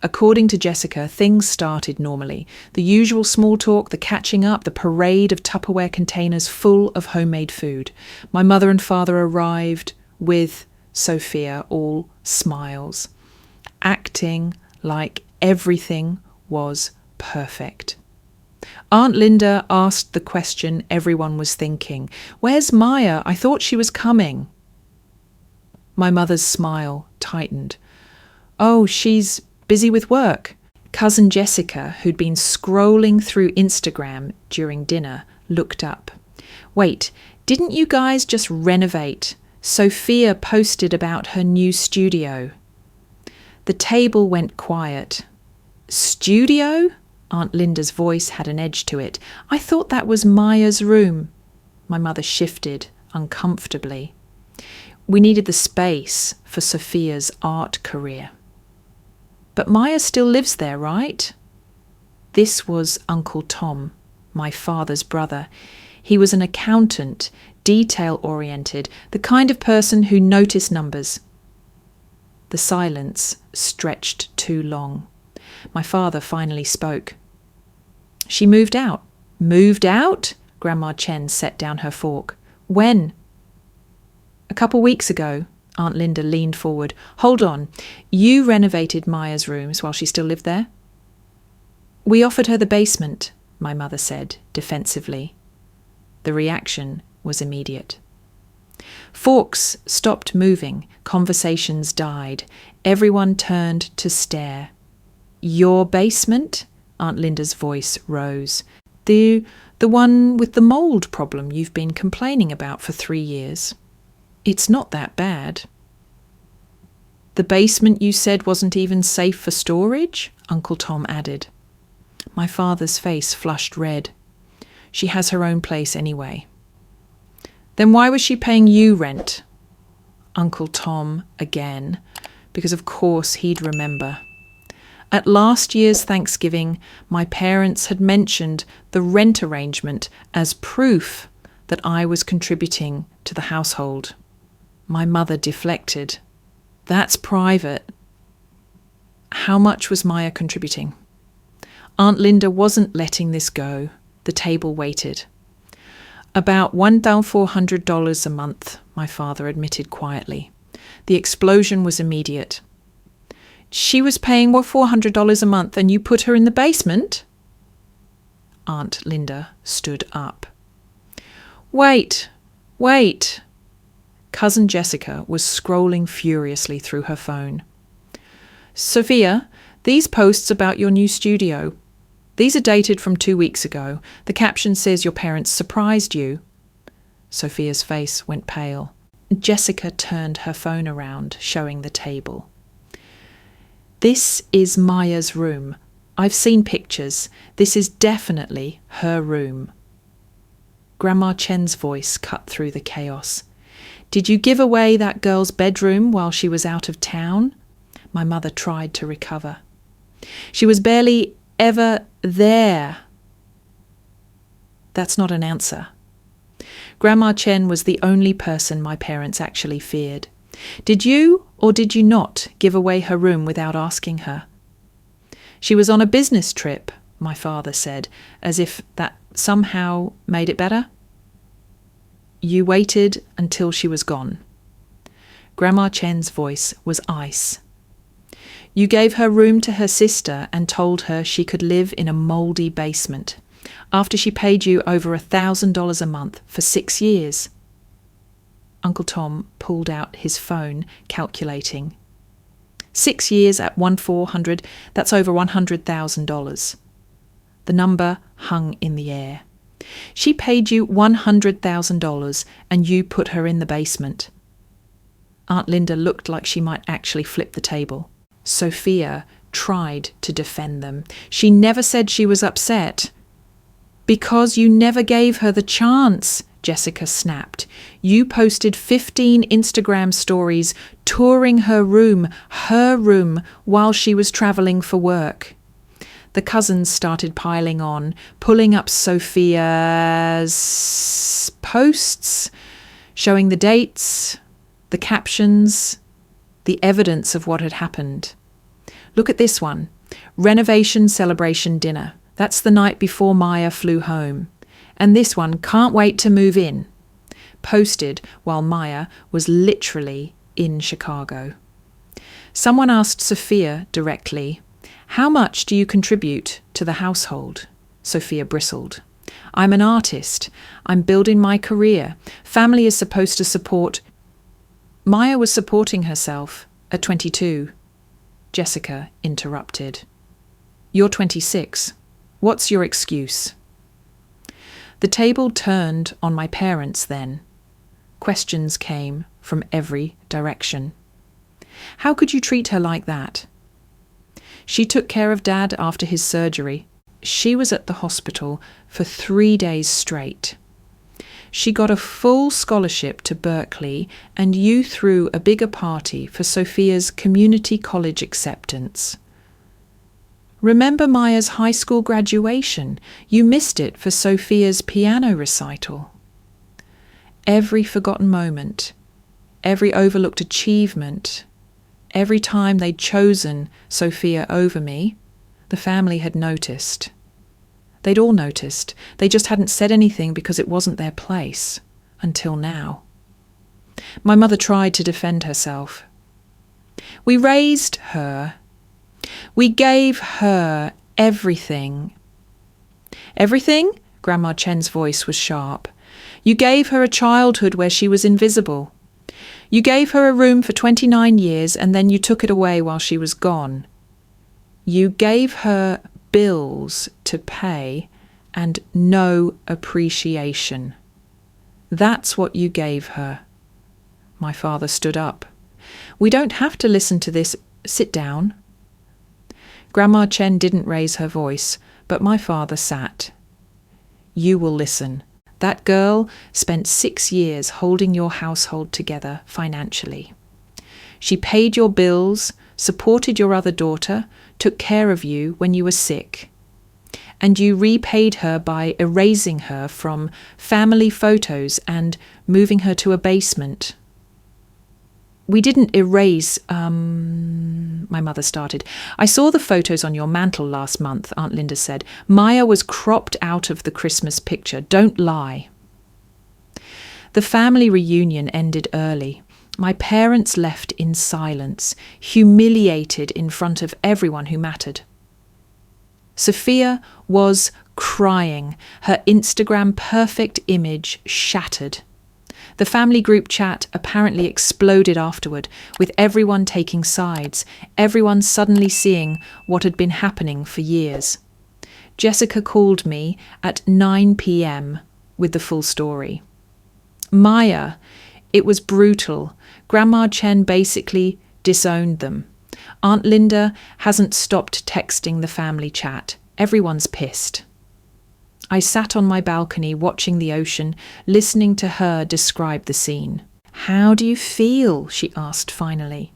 According to Jessica, things started normally. The usual small talk, the catching up, the parade of Tupperware containers full of homemade food. My mother and father arrived with Sophia, all smiles, acting like everything was perfect. Aunt Linda asked the question everyone was thinking. Where's Maya? I thought she was coming. My mother's smile tightened. Oh, she's busy with work. Cousin Jessica, who'd been scrolling through Instagram during dinner, looked up. Wait, didn't you guys just renovate? Sophia posted about her new studio. The table went quiet. Studio? Aunt Linda's voice had an edge to it. I thought that was Maya's room. My mother shifted uncomfortably. We needed the space for Sophia's art career. But Maya still lives there, right? This was Uncle Tom, my father's brother. He was an accountant, detail-oriented, the kind of person who noticed numbers. The silence stretched too long. My father finally spoke. She moved out. Moved out? Grandma Chen set down her fork. When? A couple weeks ago. Aunt Linda leaned forward. Hold on. You renovated Maya's rooms while she still lived there? We offered her the basement, my mother said, defensively. The reaction was immediate. Forks stopped moving. Conversations died. Everyone turned to stare. Your basement? Aunt Linda's voice rose. The one with the mould problem you've been complaining about for 3 years. It's not that bad. The basement you said wasn't even safe for storage? Uncle Tom added. My father's face flushed red. She has her own place anyway. Then why was she paying you rent? Uncle Tom again, because of course he'd remember. At last year's Thanksgiving, my parents had mentioned the rent arrangement as proof that I was contributing to the household. My mother deflected. That's private. How much was Maya contributing? Aunt Linda wasn't letting this go. The table waited. About $1,400 a month, my father admitted quietly. The explosion was immediate. She was paying $400 a month and you put her in the basement? Aunt Linda stood up. Wait. Cousin Jessica was scrolling furiously through her phone. Sophia, these posts about your new studio. These are dated from 2 weeks ago. The caption says your parents surprised you. Sophia's face went pale. Jessica turned her phone around, showing the table. This is Maya's room. I've seen pictures. This is definitely her room. Grandma Chen's voice cut through the chaos. Did you give away that girl's bedroom while she was out of town? My mother tried to recover. She was barely ever there. That's not an answer. Grandma Chen was the only person my parents actually feared. Did you or did you not give away her room without asking her? She was on a business trip, my father said, as if that somehow made it better. You waited until she was gone. Grandma Chen's voice was ice. You gave her room to her sister and told her she could live in a mouldy basement after she paid you over $1,000 a month for 6 years. Uncle Tom pulled out his phone, calculating. 6 years at 1,400, that's over $100,000. The number hung in the air. She paid you $100,000 and you put her in the basement. Aunt Linda looked like she might actually flip the table. Sophia tried to defend them. She never said she was upset. Because you never gave her the chance, Jessica snapped. You posted 15 Instagram stories touring her room, while she was travelling for work. The cousins started piling on, pulling up Sophia's posts, showing the dates, the captions, the evidence of what had happened. Look at this one. Renovation celebration dinner. That's the night before Maya flew home. And this one, can't wait to move in. Posted while Maya was literally in Chicago. Someone asked Sophia directly, "How much do you contribute to the household?" Sophia bristled. "I'm an artist. I'm building my career. Family is supposed to support..." Maya was supporting herself at 22. Jessica interrupted. "You're 26. What's your excuse?" The table turned on my parents then. Questions came from every direction. How could you treat her like that? She took care of Dad after his surgery. She was at the hospital for 3 days straight. She got a full scholarship to Berkeley, and you threw a bigger party for Sophia's community college acceptance. Remember Maya's high school graduation? You missed it for Sophia's piano recital. Every forgotten moment, every overlooked achievement, every time they'd chosen Sophia over me, the family had noticed. They'd all noticed. They just hadn't said anything because it wasn't their place. Until now. My mother tried to defend herself. We raised her. We gave her everything. Everything? Grandma Chen's voice was sharp. You gave her a childhood where she was invisible. You gave her a room for 29 years and then you took it away while she was gone. You gave her bills to pay and no appreciation. That's what you gave her. My father stood up. We don't have to listen to this. Sit down. Grandma Chen didn't raise her voice, but my father sat. You will listen. That girl spent 6 years holding your household together financially. She paid your bills, supported your other daughter, took care of you when you were sick. And you repaid her by erasing her from family photos and moving her to a basement. We didn't erase, my mother started. I saw the photos on your mantle last month, Aunt Linda said. Maya was cropped out of the Christmas picture. Don't lie. The family reunion ended early. My parents left in silence, humiliated in front of everyone who mattered. Sophia was crying, her Instagram perfect image shattered. The family group chat apparently exploded afterward, with everyone taking sides, everyone suddenly seeing what had been happening for years. Jessica called me at 9 p.m. with the full story. Maya, it was brutal. Grandma Chen basically disowned them. Aunt Linda hasn't stopped texting the family chat. Everyone's pissed. I sat on my balcony watching the ocean, listening to her describe the scene. How do you feel? She asked finally.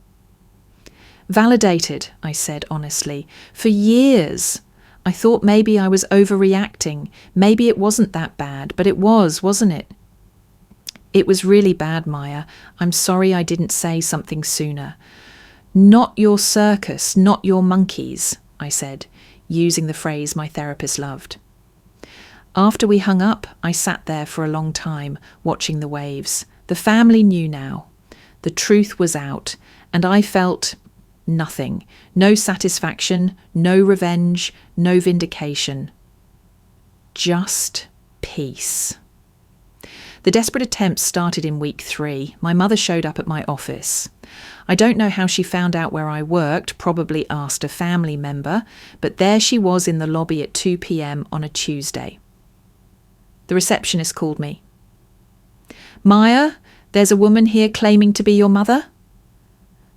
Validated, I said honestly. For years. I thought maybe I was overreacting. Maybe it wasn't that bad, but it was, wasn't it? It was really bad, Maya. I'm sorry I didn't say something sooner. Not your circus, not your monkeys. I said, using the phrase my therapist loved. After we hung up, I sat there for a long time, watching the waves. The family knew now. The truth was out, and I felt nothing. No satisfaction, no revenge, no vindication. Just peace. The desperate attempts started in week 3. My mother showed up at my office. I don't know how she found out where I worked, probably asked a family member, but there she was in the lobby at 2 p.m. on a Tuesday. The receptionist called me. "Maya, there's a woman here claiming to be your mother."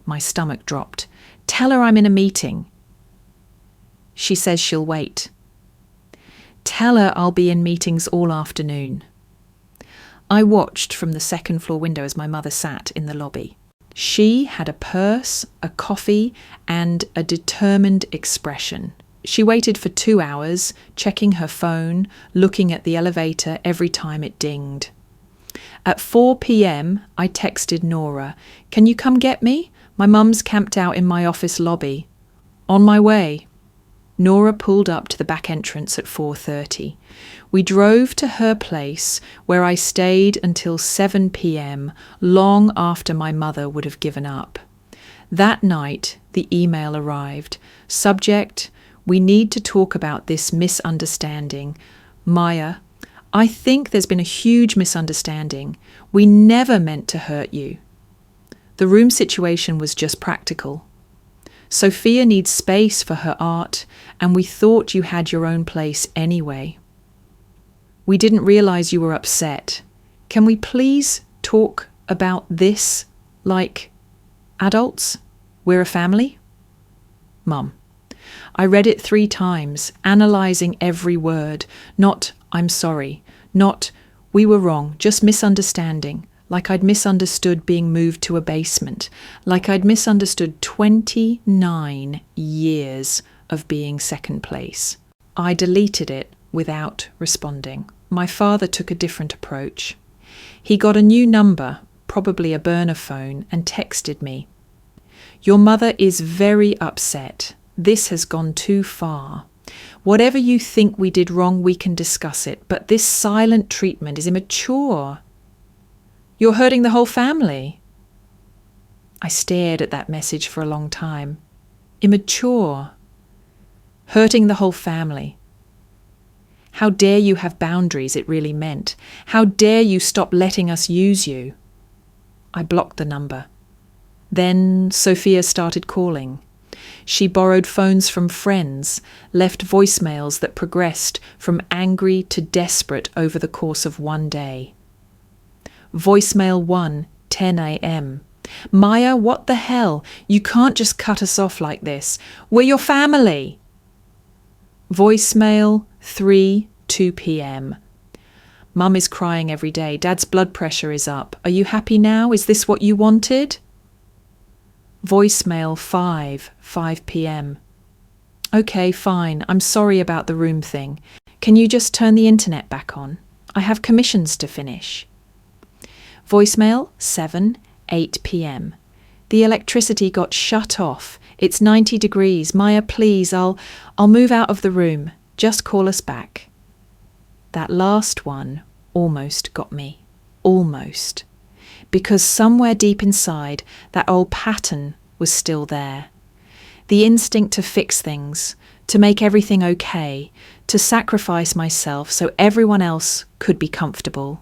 My stomach dropped. "Tell her I'm in a meeting." She says she'll wait. "Tell her I'll be in meetings all afternoon." I watched from the second floor window as my mother sat in the lobby. She had a purse, a coffee, and a determined expression. She waited for 2 hours, checking her phone, looking at the elevator every time it dinged. At 4 p.m, I texted Nora, "Can you come get me? My mum's camped out in my office lobby." "On my way." Nora pulled up to the back entrance at 4:30. We drove to her place, where I stayed until 7 p.m, long after my mother would have given up. That night, the email arrived. Subject: "We need to talk about this misunderstanding. Maya, I think there's been a huge misunderstanding. We never meant to hurt you." The room situation was just practical. Sophia needs space for her art, and we thought you had your own place anyway. We didn't realize you were upset. Can we please talk about this like adults? We're a family? Mum. I read it 3 times, analysing every word. Not, "I'm sorry." Not, "We were wrong, just misunderstanding." Like I'd misunderstood being moved to a basement. Like I'd misunderstood 29 years of being second place. I deleted it without responding. My father took a different approach. He got a new number, probably a burner phone, and texted me. "Your mother is very upset. This has gone too far. Whatever you think we did wrong, we can discuss it, but this silent treatment is immature. You're hurting the whole family." I stared at that message for a long time. Immature. Hurting the whole family. How dare you have boundaries, it really meant. How dare you stop letting us use you? I blocked the number. Then Sophia started calling. She borrowed phones from friends, left voicemails that progressed from angry to desperate over the course of one day. Voicemail 1, 10 a.m. "Maya, what the hell? You can't just cut us off like this. We're your family." Voicemail 3, 2 p.m. "Mum is crying every day. Dad's blood pressure is up. Are you happy now? Is this what you wanted?" Voicemail 5 p.m. "Okay, fine. I'm sorry about the room thing. Can you just turn the internet back on? I have commissions to finish." Voicemail 7, 8 p.m. "The electricity got shut off. It's 90 degrees. Maya, please, I'll move out of the room. Just call us back." That last one almost got me. Almost. Because somewhere deep inside, that old pattern was still there. The instinct to fix things, to make everything okay, to sacrifice myself so everyone else could be comfortable.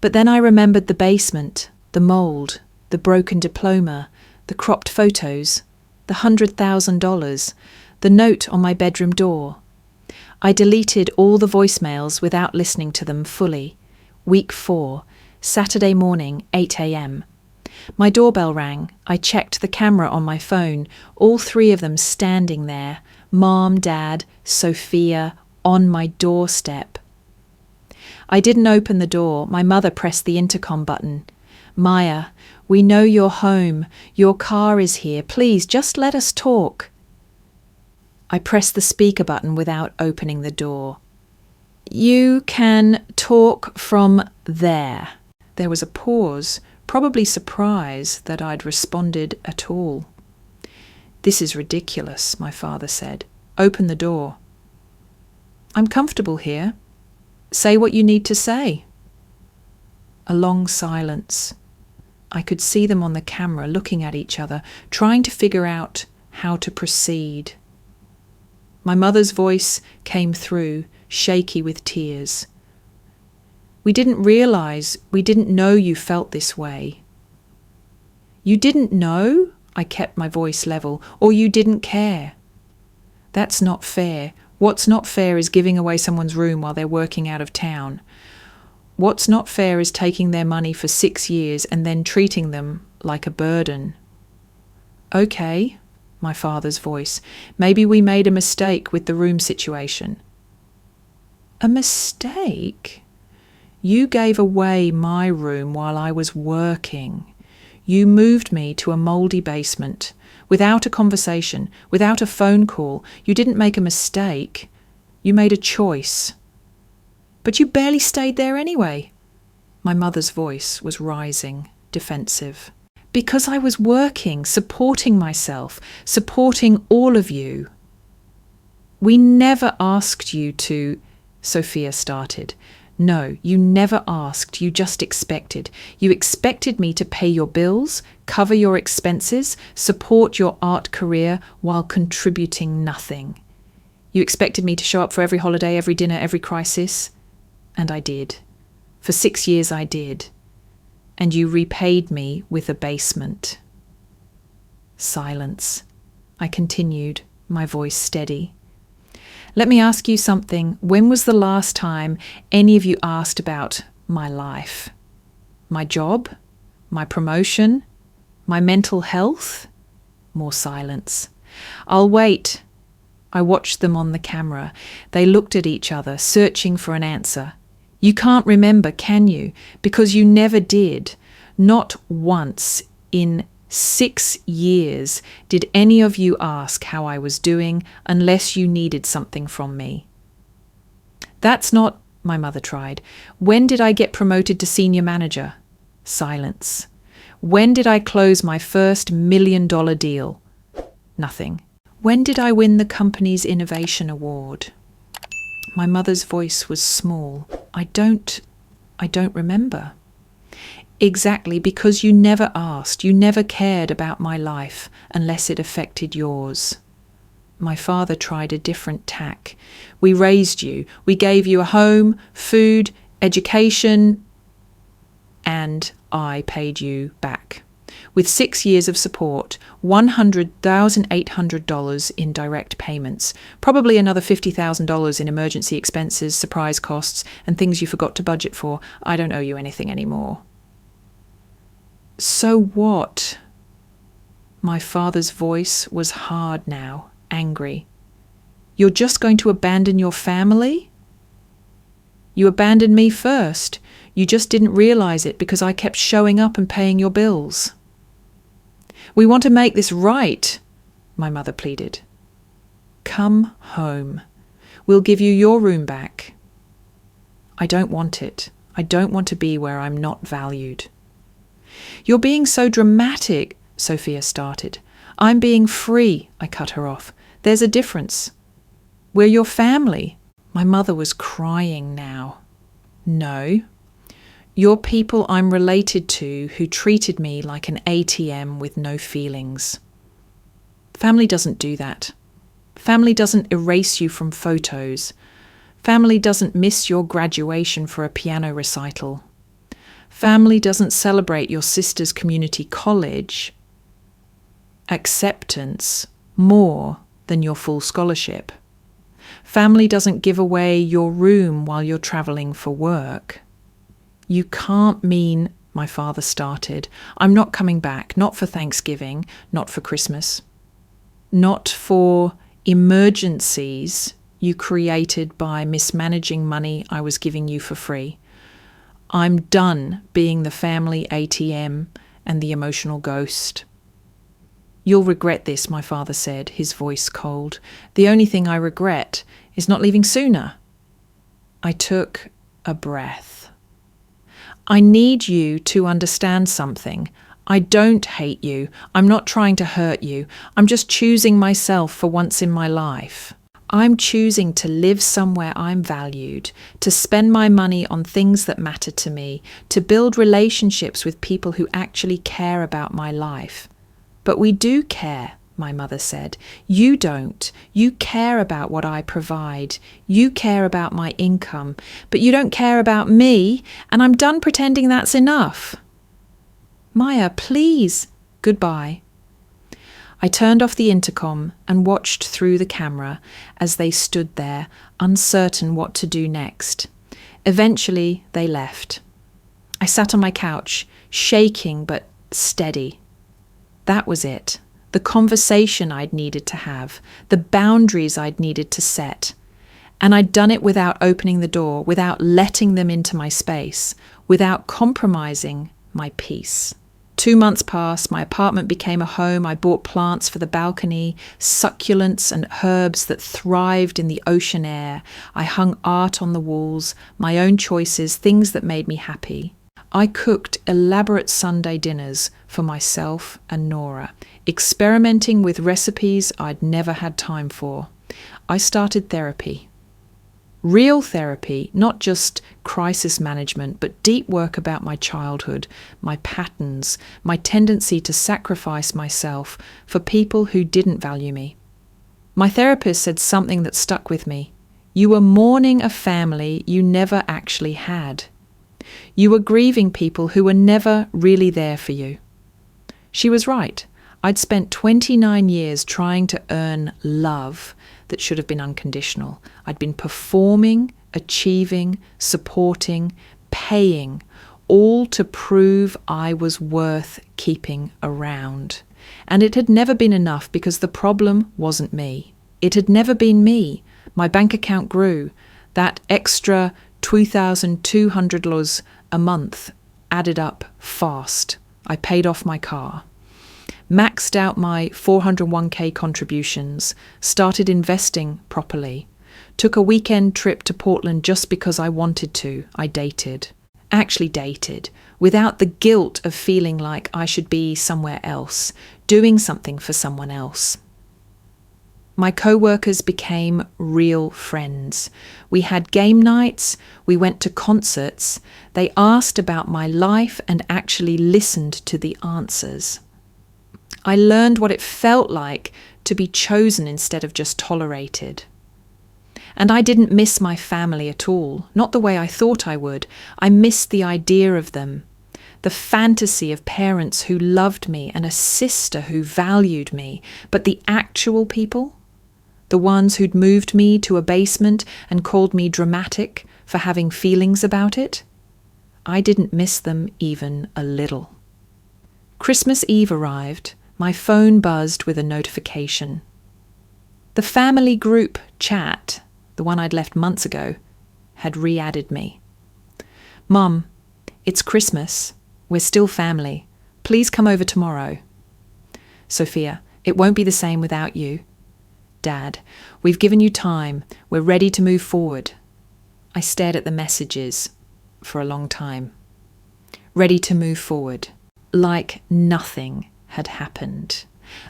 But then I remembered the basement, the mould, the broken diploma, the cropped photos, the $100,000, the note on my bedroom door. I deleted all the voicemails without listening to them fully. Week 4, Saturday morning, 8 a.m. My doorbell rang. I checked the camera on my phone, all 3 of them standing there, Mom, Dad, Sophia, on my doorstep. I didn't open the door. My mother pressed the intercom button. "Maya, we know you're home. Your car is here. Please, just let us talk." I pressed the speaker button without opening the door. "You can talk from there." There was a pause, probably surprise that I'd responded at all. "This is ridiculous," my father said. "Open the door." "I'm comfortable here. Say what you need to say." A long silence. I could see them on the camera looking at each other, trying to figure out how to proceed. My mother's voice came through, shaky with tears. "We didn't know you felt this way." "You didn't know?" I kept my voice level. "Or you didn't care?" "That's not fair. What's not fair is giving away someone's room while they're working out of town. What's not fair is taking their money for 6 years and then treating them like a burden." "Okay," my father's voice. "Maybe we made a mistake with the room situation." "A mistake? You gave away my room while I was working. You moved me to a mouldy basement, without a conversation, without a phone call. You didn't make a mistake. You made a choice." "But you barely stayed there anyway." My mother's voice was rising, defensive. "Because I was working, supporting myself, supporting all of you." "We never asked you to," Sophia started. "No, you never asked, you just expected. You expected me to pay your bills, cover your expenses, support your art career while contributing nothing. You expected me to show up for every holiday, every dinner, every crisis. And I did. For 6 years I did. And you repaid me with a basement." Silence. I continued, my voice steady. "Let me ask you something. When was the last time any of you asked about my life? My job? My promotion? My mental health?" More silence. "I'll wait." I watched them on the camera. They looked at each other, searching for an answer. "You can't remember, can you? Because you never did. Not once in 6 years did any of you ask how I was doing unless you needed something from me." "That's not," my mother tried. "When did I get promoted to senior manager?" Silence. "When did I close my first $1 million deal?" Nothing. "When did I win the company's innovation award?" My mother's voice was small. I don't remember." "Exactly, because you never asked. You never cared about my life unless it affected yours." My father tried a different tack. "We raised you. We gave you a home, food, education, and I paid you back. With 6 years of support, $100,800 in direct payments, probably another $50,000 in emergency expenses, surprise costs, and things you forgot to budget for. I don't owe you anything anymore." "So what?" My father's voice was hard now, angry. "You're just going to abandon your family? You abandoned me first. You just didn't realize it because I kept showing up and paying your bills." "We want to make this right," my mother pleaded. "Come home. We'll give you your room back." "I don't want it. I don't want to be where I'm not valued." "You're being so dramatic," Sophia started. "I'm being free," I cut her off. "There's a difference. We're your family." My mother was crying now. "No. You're people I'm related to who treated me like an ATM with no feelings. Family doesn't do that. Family doesn't erase you from photos. Family doesn't miss your graduation for a piano recital. Family doesn't celebrate your sister's community college acceptance more than your full scholarship. Family doesn't give away your room while you're travelling for work. You can't mean," my father started, "I'm not coming back, not for Thanksgiving, not for Christmas, not for emergencies you created by mismanaging money I was giving you for free. I'm done being the family ATM and the emotional ghost." "You'll regret this," my father said, his voice cold. "The only thing I regret is not leaving sooner." I took a breath. "I need you to understand something. I don't hate you. I'm not trying to hurt you. I'm just choosing myself for once in my life. I'm choosing to live somewhere I'm valued, to spend my money on things that matter to me, to build relationships with people who actually care about my life. But we do care, my mother said. You don't. You care about what I provide. You care about my income, but you don't care about me, and I'm done pretending that's enough. Maya, please. Goodbye. I turned off the intercom and watched through the camera as they stood there, uncertain what to do next. Eventually, they left. I sat on my couch, shaking but steady. That was it. The conversation I'd needed to have, the boundaries I'd needed to set. And I'd done it without opening the door, without letting them into my space, without compromising my peace. 2 months passed, my apartment became a home. I bought plants for the balcony, succulents and herbs that thrived in the ocean air. I hung art on the walls, my own choices, things that made me happy. I cooked elaborate Sunday dinners for myself and Nora, experimenting with recipes I'd never had time for. I started therapy. Real therapy, not just crisis management, but deep work about my childhood, my patterns, my tendency to sacrifice myself for people who didn't value me. My therapist said something that stuck with me. You were mourning a family you never actually had. You were grieving people who were never really there for you. She was right. I'd spent 29 years trying to earn love that should have been unconditional. I'd been performing, achieving, supporting, paying, all to prove I was worth keeping around. And it had never been enough because the problem wasn't me. It had never been me. My bank account grew. That extra $2,200 a month added up fast. I paid off my car. Maxed out my 401k contributions, started investing properly, took a weekend trip to Portland just because I wanted to. I dated, without the guilt of feeling like I should be somewhere else, doing something for someone else. My co-workers became real friends. We had game nights, we went to concerts, they asked about my life and actually listened to the answers. I learned what it felt like to be chosen instead of just tolerated. And I didn't miss my family at all, not the way I thought I would. I missed the idea of them, the fantasy of parents who loved me and a sister who valued me. But the actual people, the ones who'd moved me to a basement and called me dramatic for having feelings about it, I didn't miss them even a little. Christmas Eve arrived. My phone buzzed with a notification. The family group chat, the one I'd left months ago, had re-added me. Mum, it's Christmas. We're still family. Please come over tomorrow. Sophia, it won't be the same without you. Dad, we've given you time. We're ready to move forward. I stared at the messages for a long time. Ready to move forward. Like nothing had happened.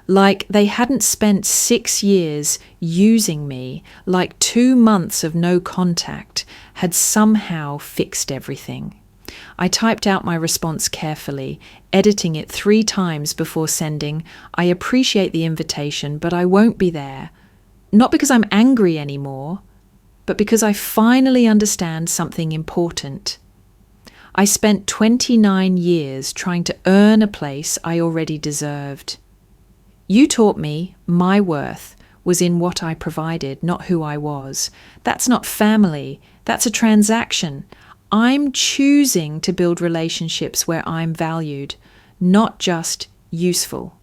Like they hadn't spent 6 years using me, like 2 months of no contact had somehow fixed everything. I typed out my response carefully, editing it 3 times before sending. I appreciate the invitation, but I won't be there. Not because I'm angry anymore, but because I finally understand something important. I spent 29 years trying to earn a place I already deserved. You taught me my worth was in what I provided, not who I was. That's not family. That's a transaction. I'm choosing to build relationships where I'm valued, not just useful.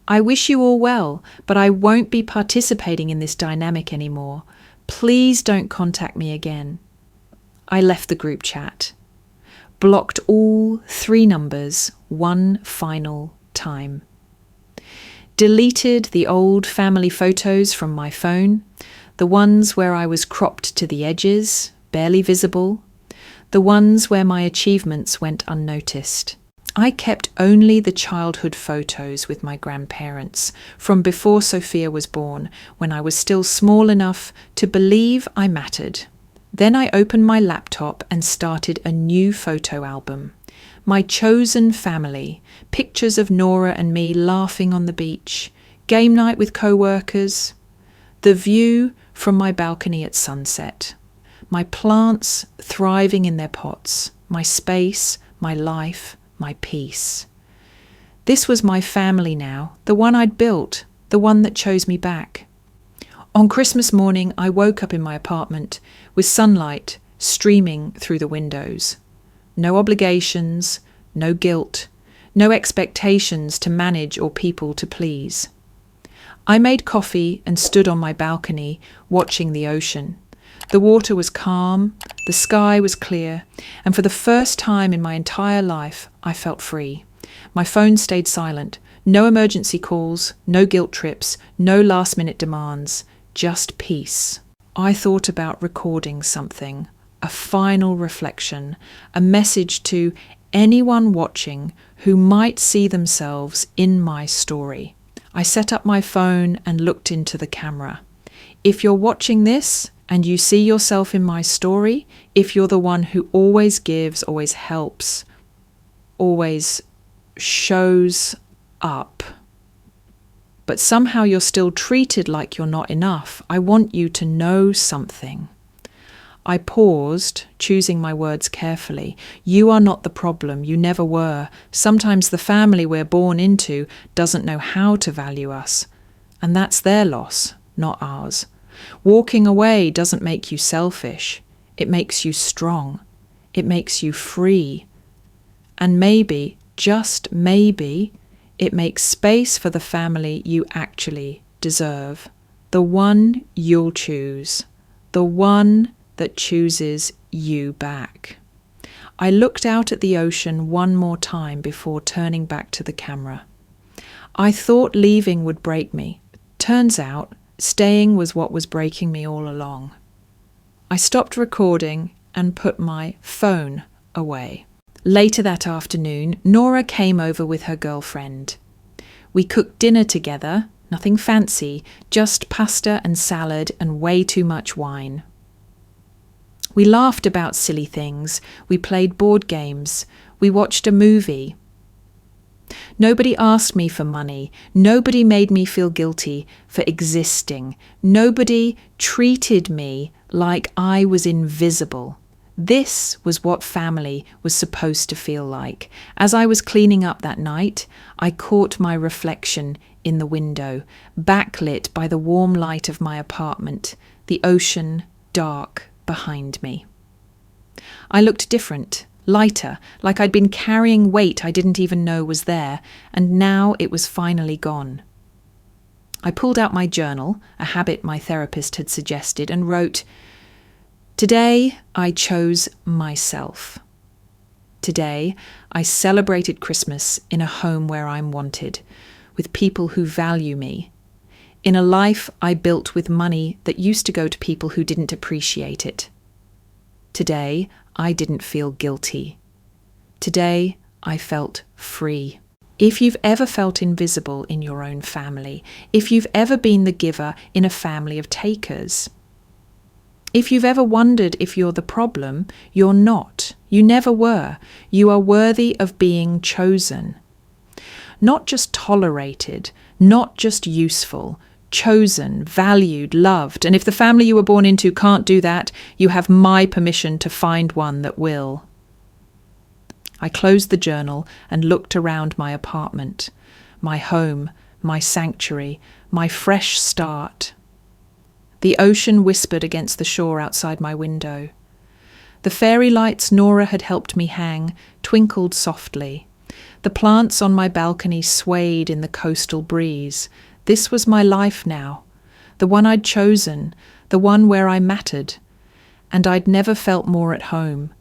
I wish you all well, but I won't be participating in this dynamic anymore. Please don't contact me again. I left the group chat. Blocked all 3 numbers one final time. Deleted the old family photos from my phone, the ones where I was cropped to the edges, barely visible, the ones where my achievements went unnoticed. I kept only the childhood photos with my grandparents from before Sophia was born, when I was still small enough to believe I mattered. Then I opened my laptop and started a new photo album. My chosen family, pictures of Nora and me laughing on the beach, game night with co-workers, the view from my balcony at sunset, my plants thriving in their pots, my space, my life, my peace. This was my family now, the one I'd built, the one that chose me back. On Christmas morning, I woke up in my apartment with sunlight streaming through the windows. No obligations, no guilt, no expectations to manage or people to please. I made coffee and stood on my balcony watching the ocean. The water was calm, the sky was clear, and for the first time in my entire life, I felt free. My phone stayed silent. No emergency calls, no guilt trips, no last-minute demands, just peace. I thought about recording something, a final reflection, a message to anyone watching who might see themselves in my story. I set up my phone and looked into the camera. If you're watching this and you see yourself in my story, if you're the one who always gives, always helps, always shows up, but somehow you're still treated like you're not enough, I want you to know something. I paused, choosing my words carefully. You are not the problem. You never were. Sometimes the family we're born into doesn't know how to value us, and that's their loss, not ours. Walking away doesn't make you selfish. It makes you strong. It makes you free. And maybe, just maybe, it makes space for the family you actually deserve. The one you'll choose. The one that chooses you back. I looked out at the ocean one more time before turning back to the camera. I thought leaving would break me. Turns out, staying was what was breaking me all along. I stopped recording and put my phone away. Later that afternoon, Nora came over with her girlfriend. We cooked dinner together, nothing fancy, just pasta and salad and way too much wine. We laughed about silly things, we played board games, we watched a movie. Nobody asked me for money, nobody made me feel guilty for existing, nobody treated me like I was invisible. This was what family was supposed to feel like. As I was cleaning up that night, I caught my reflection in the window, backlit by the warm light of my apartment, the ocean dark behind me. I looked different, lighter, like I'd been carrying weight I didn't even know was there, and now it was finally gone. I pulled out my journal, a habit my therapist had suggested, and wrote, "Today I chose myself. Today I celebrated Christmas in a home where I'm wanted, with people who value me, in a life I built with money that used to go to people who didn't appreciate it. Today, I didn't feel guilty. Today, I felt free." If you've ever felt invisible in your own family, if you've ever been the giver in a family of takers, if you've ever wondered if you're the problem, you're not. You never were. You are worthy of being chosen. Not just tolerated, not just useful, chosen, valued, loved. And if the family you were born into can't do that, you have my permission to find one that will. I closed the journal and looked around my apartment, my home, my sanctuary, my fresh start. The ocean whispered against the shore outside my window. The fairy lights Nora had helped me hang twinkled softly. The plants on my balcony swayed in the coastal breeze. This was my life now, the one I'd chosen, the one where I mattered, and I'd never felt more at home,